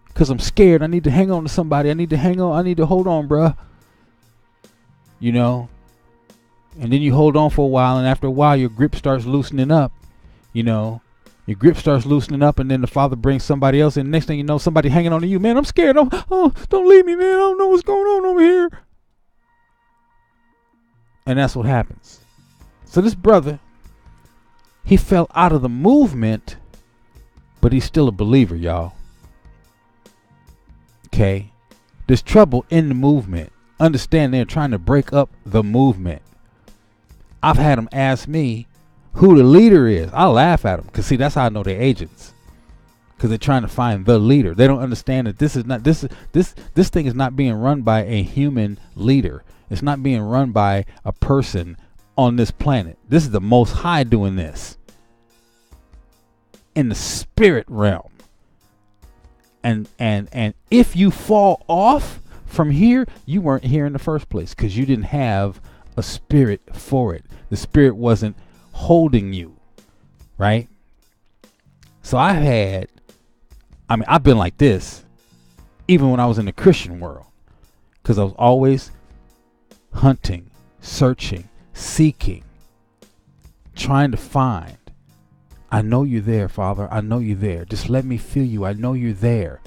Because I'm scared. I need to hang on to somebody. I need to hang on. I need to hold on, bruh. You know? And then you hold on for a while, and after a while, your grip starts loosening up. You know? Your grip starts loosening up, and then the Father brings somebody else, and next thing you know, somebody hanging on to you. Man, I'm scared. Don't leave me, man. I don't know what's going on over here. And that's what happens. So this brother, he fell out of the movement, but he's still a believer, y'all. Okay? There's trouble in the movement. Understand they're trying to break up the movement. I've had them ask me who the leader is. I laugh at them because see, that's how I know they're agents. Because they're trying to find the leader. They don't understand that this thing is not being run by a human leader. It's not being run by a person on this planet. This is the Most High doing this in the spirit realm. And if you fall off from here, you weren't here in the first place because you didn't have a spirit for it. The spirit wasn't holding you, right? So I've been like this even when I was in the Christian world because I was always hunting, searching, seeking, trying to find. I know you're there, Father. I know you're there. Just let me feel you. I know you're there.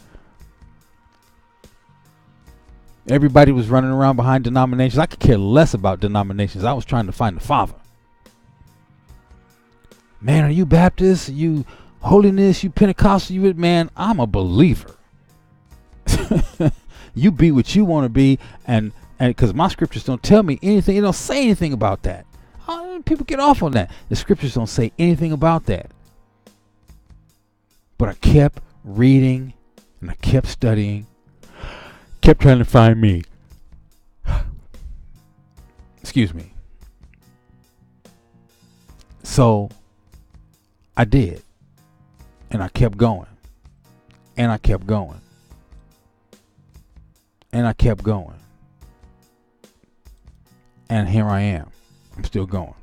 Everybody was running around behind denominations. I could care less about denominations. I was trying to find the Father. Man, are you Baptist? Are you Holiness? You Pentecostal? Man, I'm a believer. You be what you want to be, and because my scriptures don't tell me anything. It don't say anything about that. People get off on that. The scriptures don't say anything about that. But I kept reading and I kept studying, kept trying to find me. Excuse me. So I did. And I kept going. And I kept going. And I kept going. And here I am. I'm still going.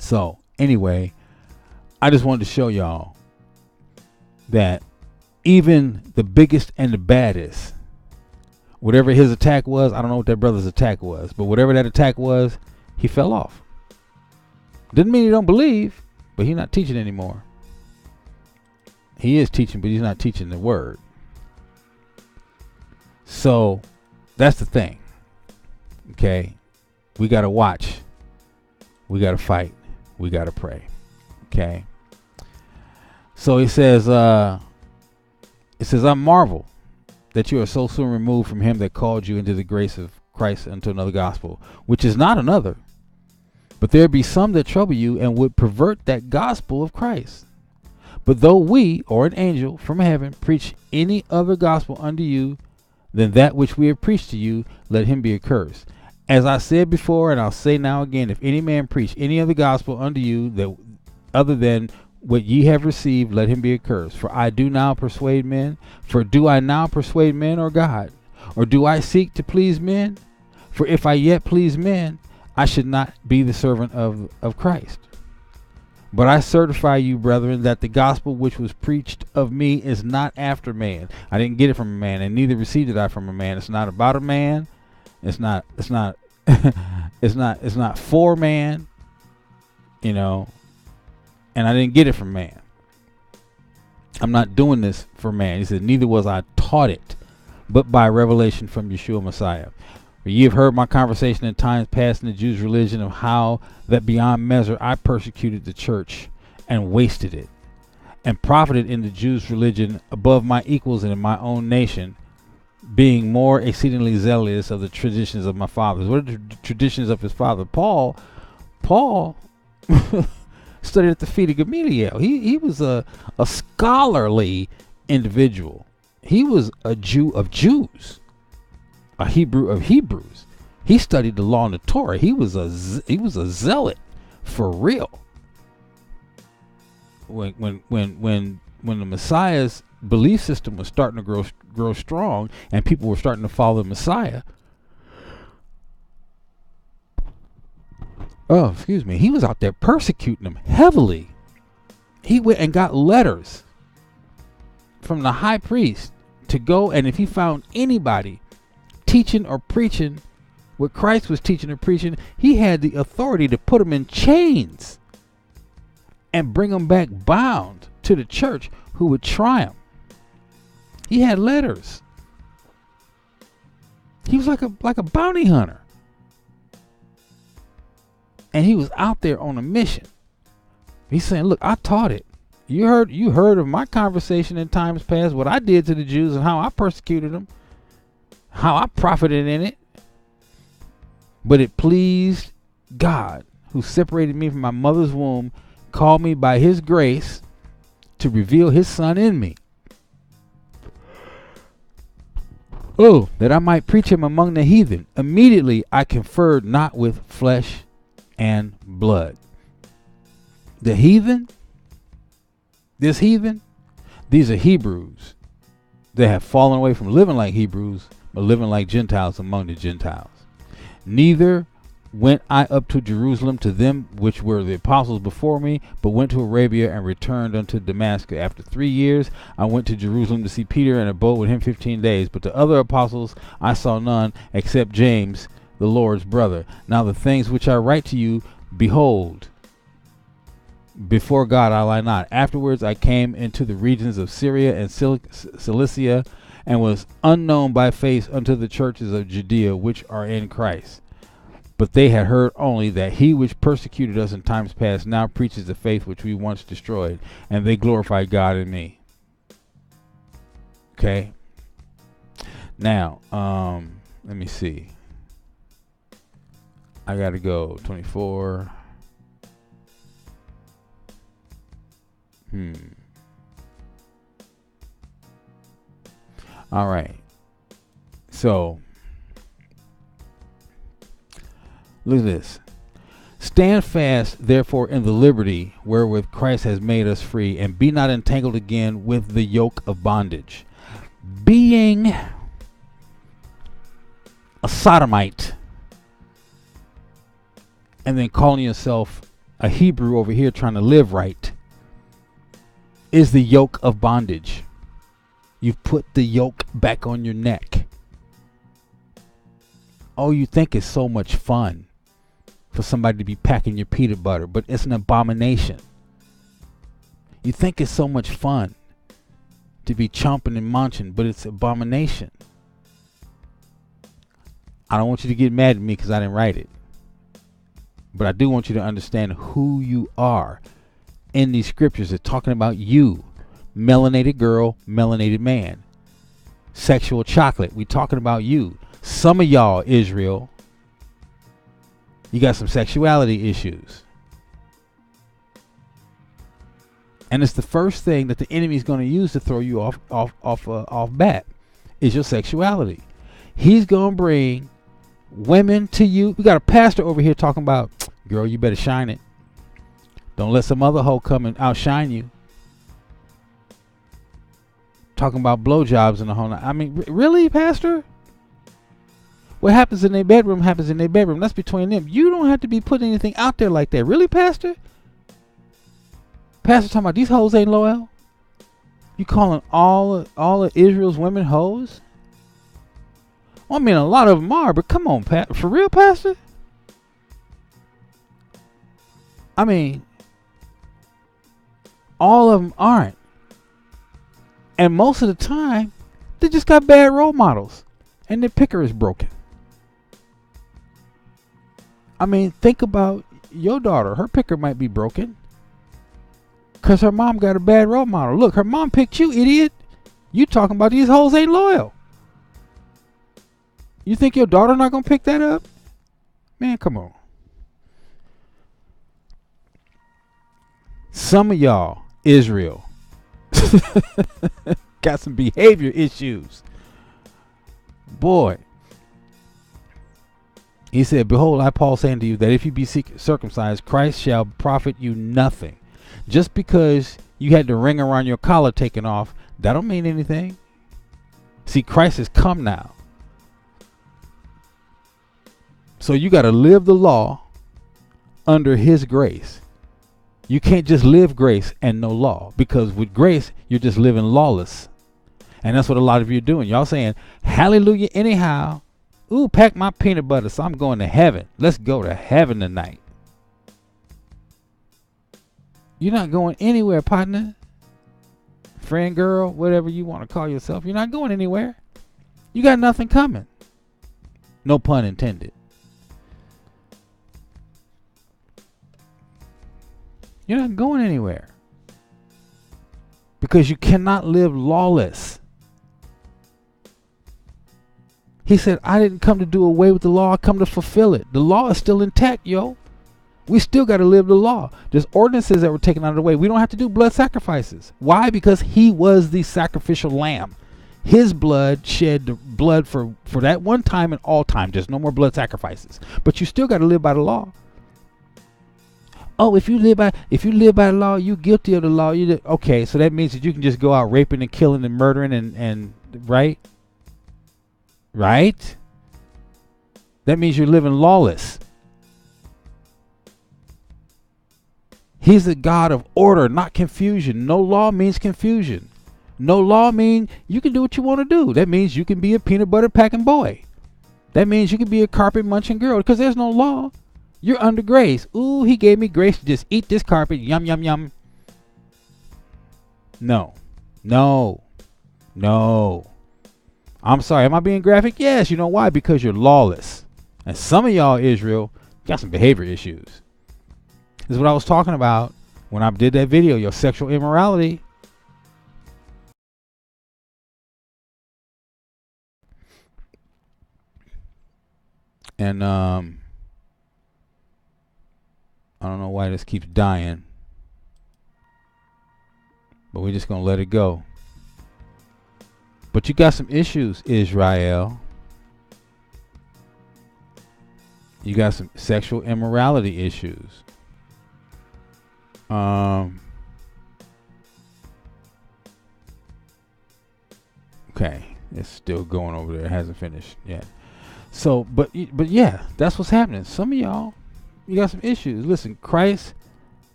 So anyway, I just wanted to show y'all that even the biggest and the baddest Whatever his attack was, I don't know what that brother's attack was, but whatever that attack was, he fell off. Didn't mean he don't believe, but he's not teaching anymore. He is teaching, but he's not teaching the word. So that's the thing. Okay. We got to watch. We got to fight. We got to pray. Okay. So he says, I marvel that you are so soon removed from him that called you into the grace of Christ unto another gospel, which is not another. But there be some that trouble you and would pervert that gospel of Christ. But though we, or an angel from heaven, preach any other gospel unto you than that which we have preached to you, let him be accursed. As I said before, and I'll say now again, if any man preach any other gospel unto you that other than what ye have received, let him be accursed. For I do now persuade men. For do I now persuade men or God? Or do I seek to please men? For if I yet please men, I should not be the servant of Christ. But I certify you, brethren, that the gospel which was preached of me is not after man. I didn't get it from a man, and neither received it I from a man. It's not about a man. It's not it's not for man, you know, and I didn't get it from man. I'm not doing this for man. He said, neither was I taught it, but by revelation from Yeshua Messiah. For ye have heard my conversation in times past in the Jews' religion of how that beyond measure I persecuted the church and wasted it, and profited in the Jews' religion above my equals and in my own nation, being more exceedingly zealous of the traditions of my fathers. What are the traditions of his father? Paul studied at the feet of Gamaliel. He was a scholarly individual. He was a Jew of Jews, a Hebrew of Hebrews. He studied the law and the Torah. He was a zealot for real. When the Messiah's belief system was starting to grow strong, and people were starting to follow the Messiah. Oh, excuse me. He was out there persecuting them heavily. He went and got letters from the high priest to go, and if he found anybody teaching or preaching what Christ was teaching or preaching, he had the authority to put them in chains and bring them back bound to the church who would try him. He had letters. He was like a bounty hunter. And he was out there on a mission. He's saying, look, I taught it. You heard of my conversation in times past, what I did to the Jews and how I persecuted them, how I profited in it. But it pleased God, who separated me from my mother's womb, called me by his grace to reveal his son in me. Oh, that I might preach him among the heathen. Immediately I conferred not with flesh and blood. The heathen, these are Hebrews. They have fallen away from living like Hebrews, but living like Gentiles among the Gentiles. Neither went I up to Jerusalem to them which were the apostles before me, but went to Arabia and returned unto Damascus. After 3 years I went to Jerusalem to see Peter and abode with him 15 days. But the other apostles I saw none, except James, the Lord's brother. Now the things which I write to you, behold, before God I lie not. Afterwards I came into the regions of Syria and Cilicia, and was unknown by face unto the churches of Judea which are in Christ. But they had heard only that he which persecuted us in times past now preaches the faith which we once destroyed, and they glorify God in me. Okay. Now, let me see. I gotta go 24. All right. So, look at this. Stand fast, therefore, in the liberty wherewith Christ has made us free, and be not entangled again with the yoke of bondage. Being a sodomite and then calling yourself a Hebrew over here trying to live right is the yoke of bondage. You've put the yoke back on your neck. Oh, you think it's so much fun for somebody to be packing your peanut butter, but it's an abomination. You think it's so much fun to be chomping and munching, but it's abomination. I don't want you to get mad at me because I didn't write it. But I do want you to understand who you are. In these scriptures, it's talking about you. Melanated girl, melanated man. Sexual chocolate, we talking about you. Some of y'all, Israel, you got some sexuality issues. And it's the first thing that the enemy is going to use to throw you off bat is your sexuality. He's going to bring women to you. We got a pastor over here talking about, girl, you better shine it. Don't let some other hoe come and outshine you. Talking about blowjobs and the whole night. I mean, really, pastor? What happens in their bedroom happens in their bedroom. That's between them. You don't have to be putting anything out there like that. Really, pastor? Pastor talking about these hoes ain't loyal? You calling all of Israel's women hoes? Well, I mean, a lot of them are, but come on, for real, pastor? I mean, all of them aren't. And most of the time, they just got bad role models. And their picker is broken. I mean, think about your daughter. Her picker might be broken. Because her mom got a bad role model. Look, her mom picked you, idiot. You talking about these hoes ain't loyal. You think your daughter not going to pick that up? Man, come on. Some of y'all, Israel, got some behavior issues. Boy. He said, behold, I, Paul, saying to you that if you be circumcised, Christ shall profit you nothing. Just because you had the ring around your collar taken off, that don't mean anything. See, Christ has come now. So you got to live the law under his grace. You can't just live grace and no law, because with grace, you're just living lawless. And that's what a lot of you are doing. Y'all saying, hallelujah anyhow. Ooh, pack my peanut butter, so I'm going to heaven. Let's go to heaven tonight. You're not going anywhere, partner. Friend, girl, whatever you want to call yourself. You're not going anywhere. You got nothing coming. No pun intended. You're not going anywhere. Because you cannot live lawless. He said, I didn't come to do away with the law. I come to fulfill it. The law is still intact, yo. We still got to live the law. There's ordinances that were taken out of the way. We don't have to do blood sacrifices. Why? Because he was the sacrificial lamb. His blood shed the blood for that one time and all time. There's no more blood sacrifices. But you still got to live by the law. Oh, if you live by the law, you're guilty of the law. Okay, so that means that you can just go out raping and killing and murdering and right? Right? That means you're living lawless. He's the God of order, not confusion. No law means confusion. No law means you can do what you want to do. That means you can be a peanut butter packing boy. That means you can be a carpet munching girl, because there's no law. You're under grace. Ooh, he gave me grace to just eat this carpet. Yum, yum, yum. No. No. No. I'm sorry. Am I being graphic? Yes. You know why? Because you're lawless. And some of y'all, Israel, got some behavior issues. This is what I was talking about when I did that video, your sexual immorality. And I don't know why this keeps dying, but we're just going to let it go. But you got some issues, Israel. You got some sexual immorality issues. Okay, it's still going over there. It hasn't finished yet. So, but yeah, that's what's happening. Some of y'all, you got some issues. Listen, Christ.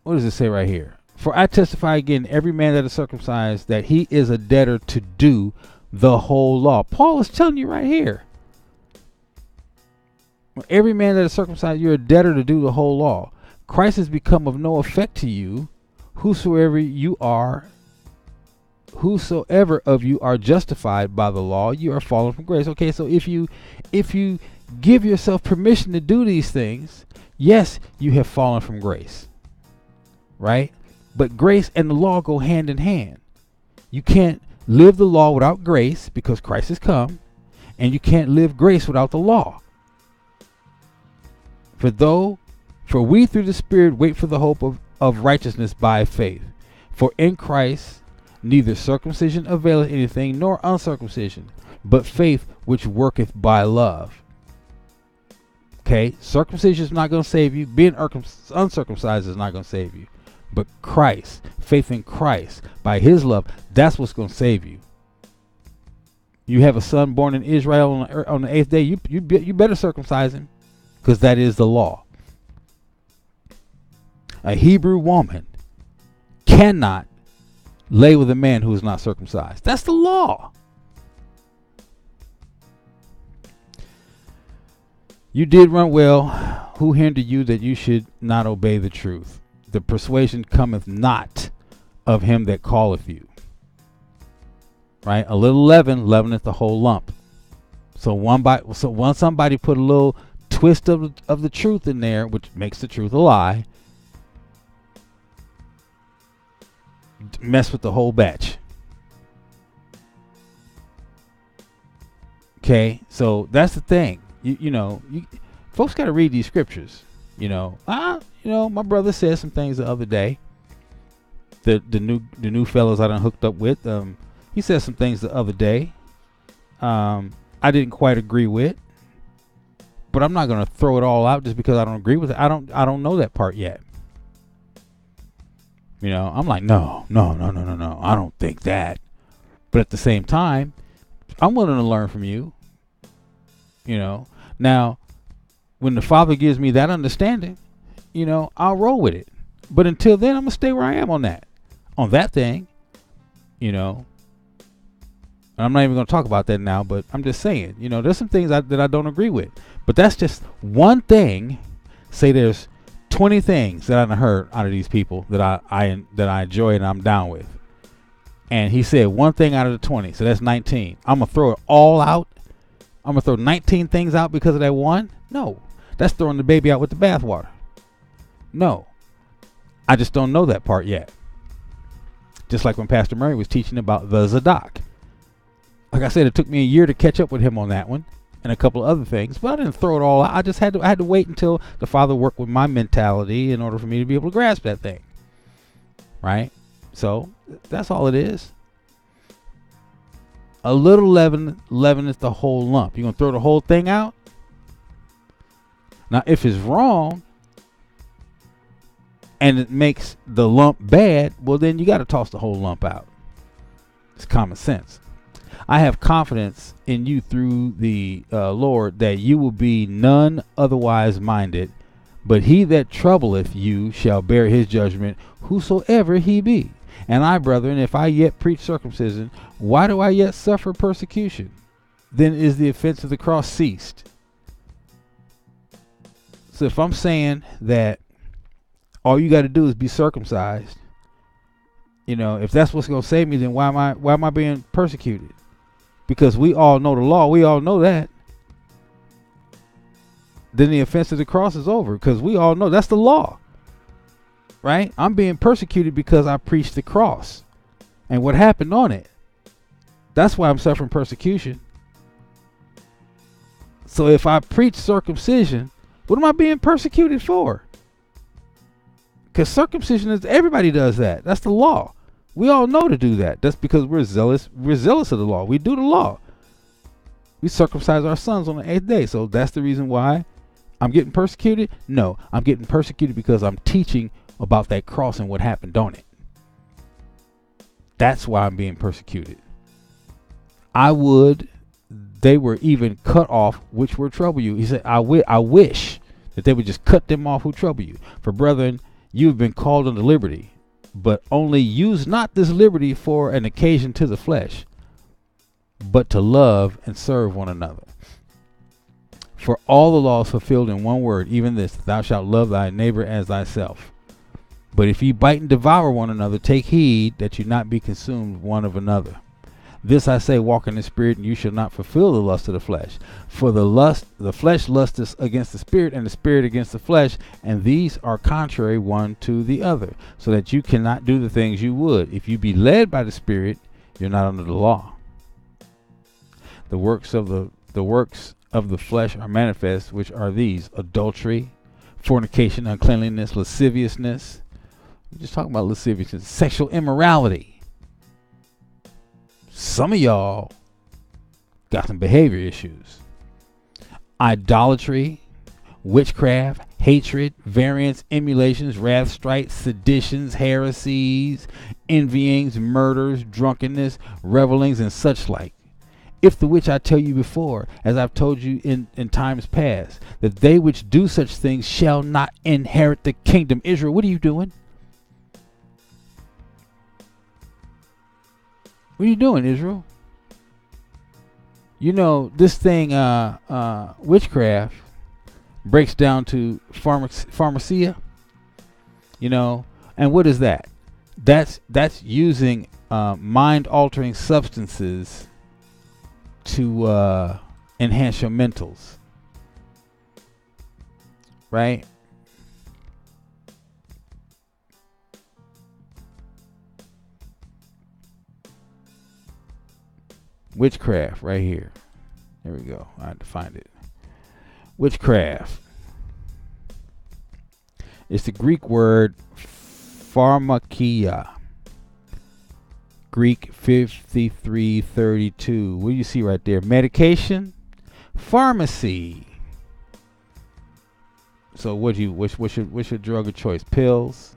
What does it say right here? For I testify again, every man that is circumcised, that he is a debtor to do the whole law. Paul is telling you right here. Every man that is circumcised, you're a debtor to do the whole law. Christ has become of no effect to you. Whosoever of you are justified by the law, you are fallen from grace. Okay, so if you give yourself permission to do these things, yes, you have fallen from grace. Right? But grace and the law go hand in hand. You can't live the law without grace because Christ has come, and you can't live grace without the law. For we through the Spirit wait for the hope of righteousness by faith. For in Christ neither circumcision availeth anything, nor uncircumcision, but faith which worketh by love. Okay, circumcision is not going to save you. Being uncircumcised is not going to save you. But Christ, faith in Christ, by his love, that's what's going to save you. You have a son born in Israel on the 8th day, you better circumcise him, because that is the law. A Hebrew woman cannot lay with a man who is not circumcised. That's the law. You did run well. Who hindered you that you should not obey the truth? The persuasion cometh not of him that calleth you. Right? A little leaven leaveneth the whole lump. So once somebody put a little twist of the truth in there, which makes the truth a lie, mess with the whole batch. Okay, so that's the thing. Folks got to read these scriptures. My brother said some things the other day. The new fellows I done hooked up with. He said some things the other day. I didn't quite agree with, but I'm not gonna throw it all out just because I don't agree with it. I don't know that part yet. I'm like, no, I don't think that. But at the same time, I'm willing to learn from you. Now, when the Father gives me that understanding, I'll roll with it. But until then, I'm gonna stay where I am on that thing. And I'm not even gonna talk about that now. But I'm just saying, there's some things that I don't agree with. But that's just one thing. Say there's 20 things that I've heard out of these people that I enjoy and I'm down with. And he said one thing out of the 20, so that's 19. I'm gonna throw it all out. I'm gonna throw 19 things out because of that one? No, that's throwing the baby out with the bathwater. No, I just don't know that part yet. Just like when Pastor Murray was teaching about the Zadok. Like I said, it took me a year to catch up with him on that one and a couple of other things, but I didn't throw it all out. I just had to wait until the Father worked with my mentality in order for me to be able to grasp that thing. Right? So that's all it is. A little leaven is the whole lump. You're going to throw the whole thing out? Now, if it's wrong and it makes the lump bad, well, then you got to toss the whole lump out. It's common sense. I have confidence in you through the Lord that you will be none otherwise minded, but he that troubleth you shall bear his judgment, whosoever he be. And I, brethren, if I yet preach circumcision, why do I yet suffer persecution? Then is the offense of the cross ceased. So if I'm saying that all you got to do is be circumcised, if that's what's going to save me, then why am I being persecuted? Because we all know the law. We all know that. Then the offense of the cross is over because we all know that's the law. Right? I'm being persecuted because I preached the cross and what happened on it. That's why I'm suffering persecution. So if I preach circumcision, what am I being persecuted for? Because circumcision is, everybody does that. That's the law. We all know to do that. That's because we're zealous. We're zealous of the law. We do the law. We circumcise our sons on the 8th day. So that's the reason why I'm getting persecuted. No, I'm getting persecuted because I'm teaching about that cross and what happened on it. That's why I'm being persecuted. They were even cut off which were trouble you. He said, I wish that they would just cut them off who trouble you. For brethren, you have been called unto liberty, but only use not this liberty for an occasion to the flesh, but to love and serve one another. For all the law is fulfilled in one word, even this: thou shalt love thy neighbor as thyself. But if ye bite and devour one another, take heed that you not be consumed one of another. This I say, walk in the spirit, and you shall not fulfill the lust of the flesh. For the flesh lusteth against the spirit, and the spirit against the flesh, and these are contrary one to the other, so that you cannot do the things you would. If you be led by the spirit, you're not under the law. The works of the flesh are manifest, which are these: adultery, fornication, uncleanliness, lasciviousness. We're just talking about lasciviousness, sexual immorality. Some of y'all got some behavior issues. Idolatry, witchcraft, hatred, variance, emulations, wrath, strife, seditions, heresies, envyings, murders, drunkenness, revelings, and such like. If the which I tell you before, as I've told you in times past, that they which do such things shall not inherit the kingdom. Israel, what are you doing? What are you doing, Israel? You know, this thing, witchcraft, breaks down to pharmacia. You know, and what is that? That's using mind-altering substances to enhance your mentals, right? Witchcraft, right here. There we go. I had to find it. Witchcraft. It's the Greek word pharmakia. Greek 5332. What do you see right there? Medication, pharmacy. So what's your drug of choice? Pills.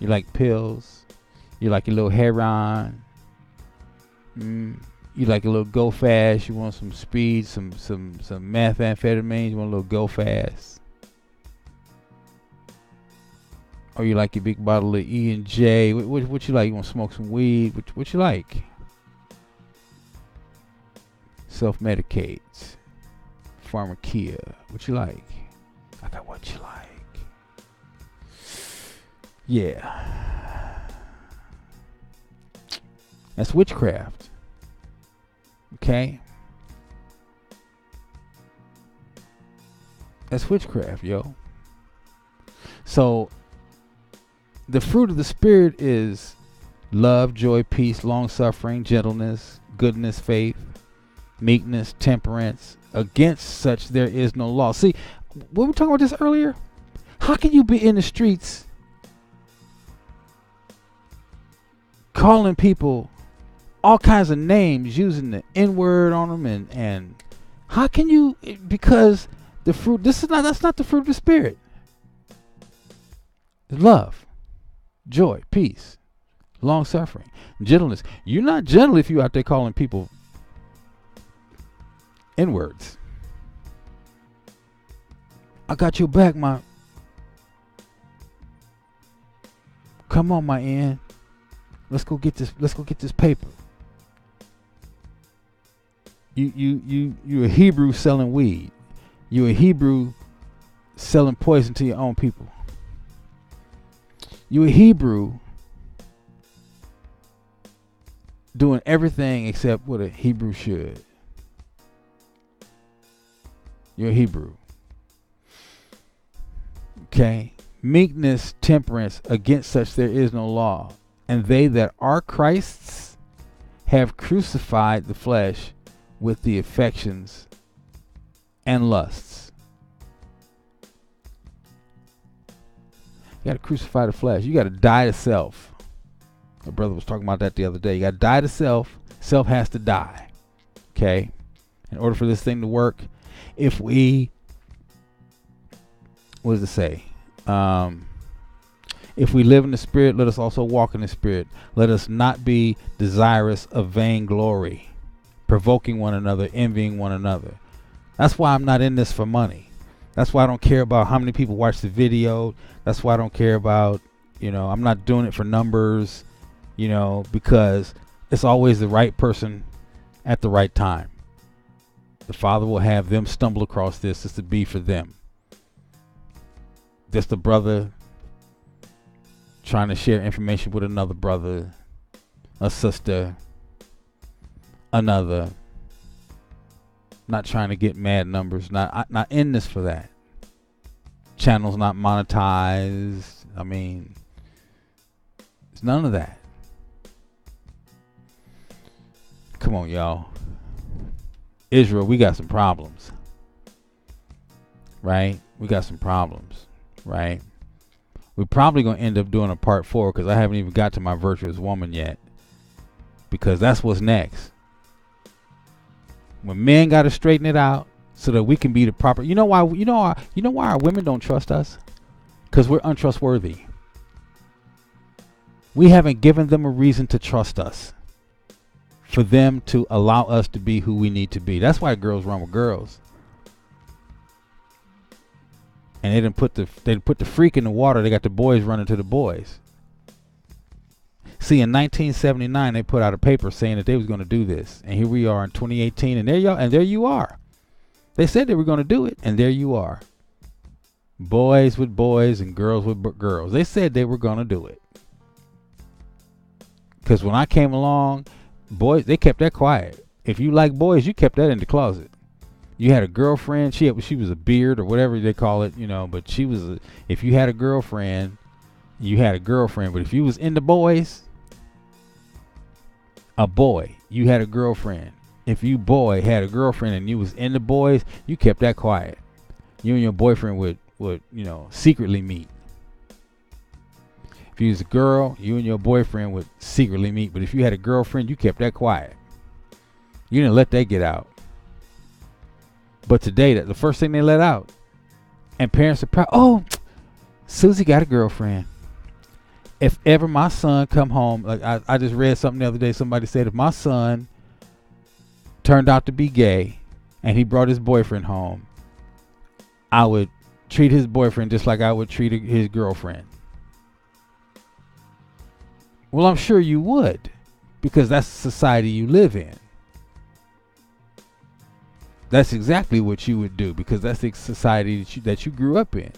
You like pills? You like your little heroin? You like a little go fast? You want some speed, some methamphetamines? You want a little go fast? Or you like your big bottle of E&J? What you like? You want to smoke some weed? What you like? Self-medicate. Pharmakia. What you like? I got what you like. Yeah. That's witchcraft. Okay? That's witchcraft, yo. So, the fruit of the Spirit is love, joy, peace, long-suffering, gentleness, goodness, faith, meekness, temperance. Against such there is no law. See, we were talking about this earlier. How can you be in the streets calling people all kinds of names, using the N-word on them, and how can you? Because the fruit. That's not the fruit of the Spirit. It's love, joy, peace, long suffering, gentleness. You're not gentle if you out there calling people N-words. I got your back, my. Come on, my N. Let's go get this paper. You a Hebrew selling weed. You a Hebrew selling poison to your own people. You a Hebrew doing everything except what a Hebrew should. You're a Hebrew. Okay. Meekness, temperance, against such there is no law. And they that are Christ's have crucified the flesh with the affections and lusts. You got to crucify the flesh. You got to die to self. My brother was talking about that the other day. You got to die to self. Self has to die. Okay? In order for this thing to work, if we, what does it say? If we live in the Spirit, let us also walk in the Spirit. Let us not be desirous of vainglory, provoking one another, envying one another. That's why I'm not in this for money. That's why I don't care about how many people watch the video. That's why I don't care about, I'm not doing it for numbers, because it's always the right person at the right time. The Father will have them stumble across this. It's to be for them. Just a brother trying to share information with another brother, a sister, another. Not trying to get mad numbers. Not in this for that. Channels not monetized. I mean, it's none of that. Come on, y'all. Israel, we got some problems. Right? We got some problems. Right? We're probably going to end up doing a part 4 because I haven't even got to my virtuous woman yet. Because that's what's next. When men got to straighten it out so that we can be the proper. You know why our women don't trust us? Because we're untrustworthy. We haven't given them a reason to trust us. For them to allow us to be who we need to be. That's why girls run with girls. And they didn't put the freak in the water. They got the boys running to the boys. See, in 1979, they put out a paper saying that they was going to do this, and here we are in 2018, and there you are. They said they were going to do it, and there you are. Boys with boys and girls with girls. They said they were going to do it. Because when I came along, boys, they kept that quiet. If you like boys, you kept that in the closet. You had a girlfriend. She was a beard or whatever they call it, but she was if you had a girlfriend, you had a girlfriend. But if you was into boys, a boy, you had a girlfriend. If you boy had a girlfriend and you was into boys, you kept that quiet. You and your boyfriend would secretly meet. If you was a girl, you and your boyfriend would secretly meet. But if you had a girlfriend, you kept that quiet. You didn't let that get out. But today, the first thing they let out. And parents are proud. Oh, Susie got a girlfriend. If ever my son come home, like I just read something the other day. Somebody said if my son turned out to be gay and he brought his boyfriend home, I would treat his boyfriend just like I would treat his girlfriend. Well, I'm sure you would, because that's the society you live in. That's exactly what you would do, because that's the society that you grew up in.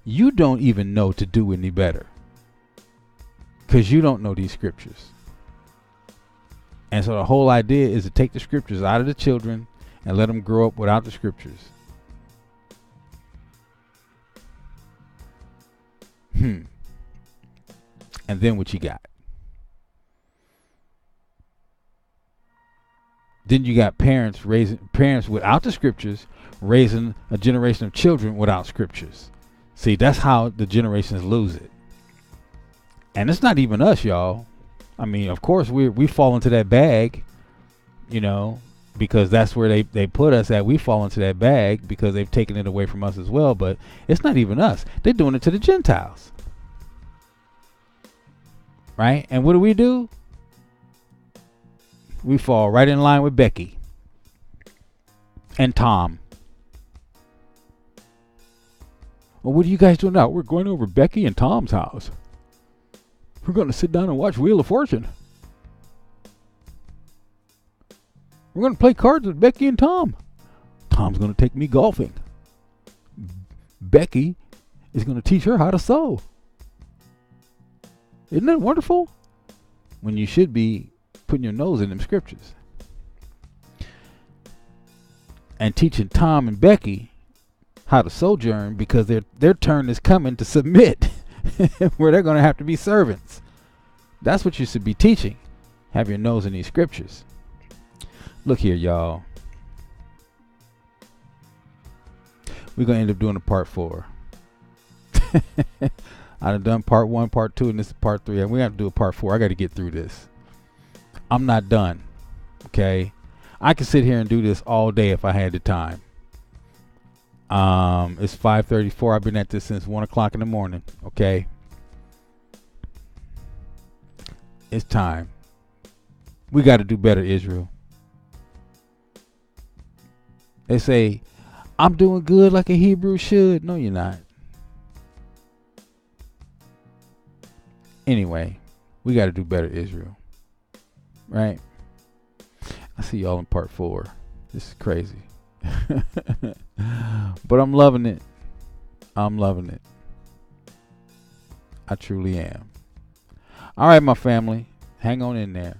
You don't even know to do any better, because you don't know these scriptures. And so the whole idea is to take the scriptures out of the children and let them grow up without the scriptures. And then what you got? Then you got parents without the scriptures, raising a generation of children without scriptures. See, that's how the generations lose it. And it's not even us, y'all. I mean, of course, we fall into that bag, because that's where they put us at. We fall into that bag because they've taken it away from us as well. But it's not even us. They're doing it to the Gentiles. Right? And what do? We fall right in line with Becky and Tom. Well, what are you guys doing now? We're going over Becky and Tom's house. We're going to sit down and watch Wheel of Fortune. We're going to play cards with Becky and Tom. Tom's going to take me golfing. Becky is going to teach her how to sew. Isn't that wonderful? When you should be putting your nose in them scriptures and teaching Tom and Becky how to sojourn, because their turn is coming to submit, where they're going to have to be servants. That's what you should be teaching. Have your nose in these scriptures. Look here, y'all. We're going to end up doing a part 4. I've done part 1, part 2, and this is part 3. And we have to do a part 4. I got to get through this. I'm not done. Okay. I could sit here and do this all day if I had the time. It's 5:34. I've been at this since 1 o'clock in the morning. Okay. It's time. We got to do better, Israel. They say, I'm doing good like a Hebrew should. No, you're not. Anyway, we got to do better, Israel. Right? I see y'all in part 4. This is crazy. But I'm loving it. I'm loving it. I truly am. All right, my family. Hang on in there.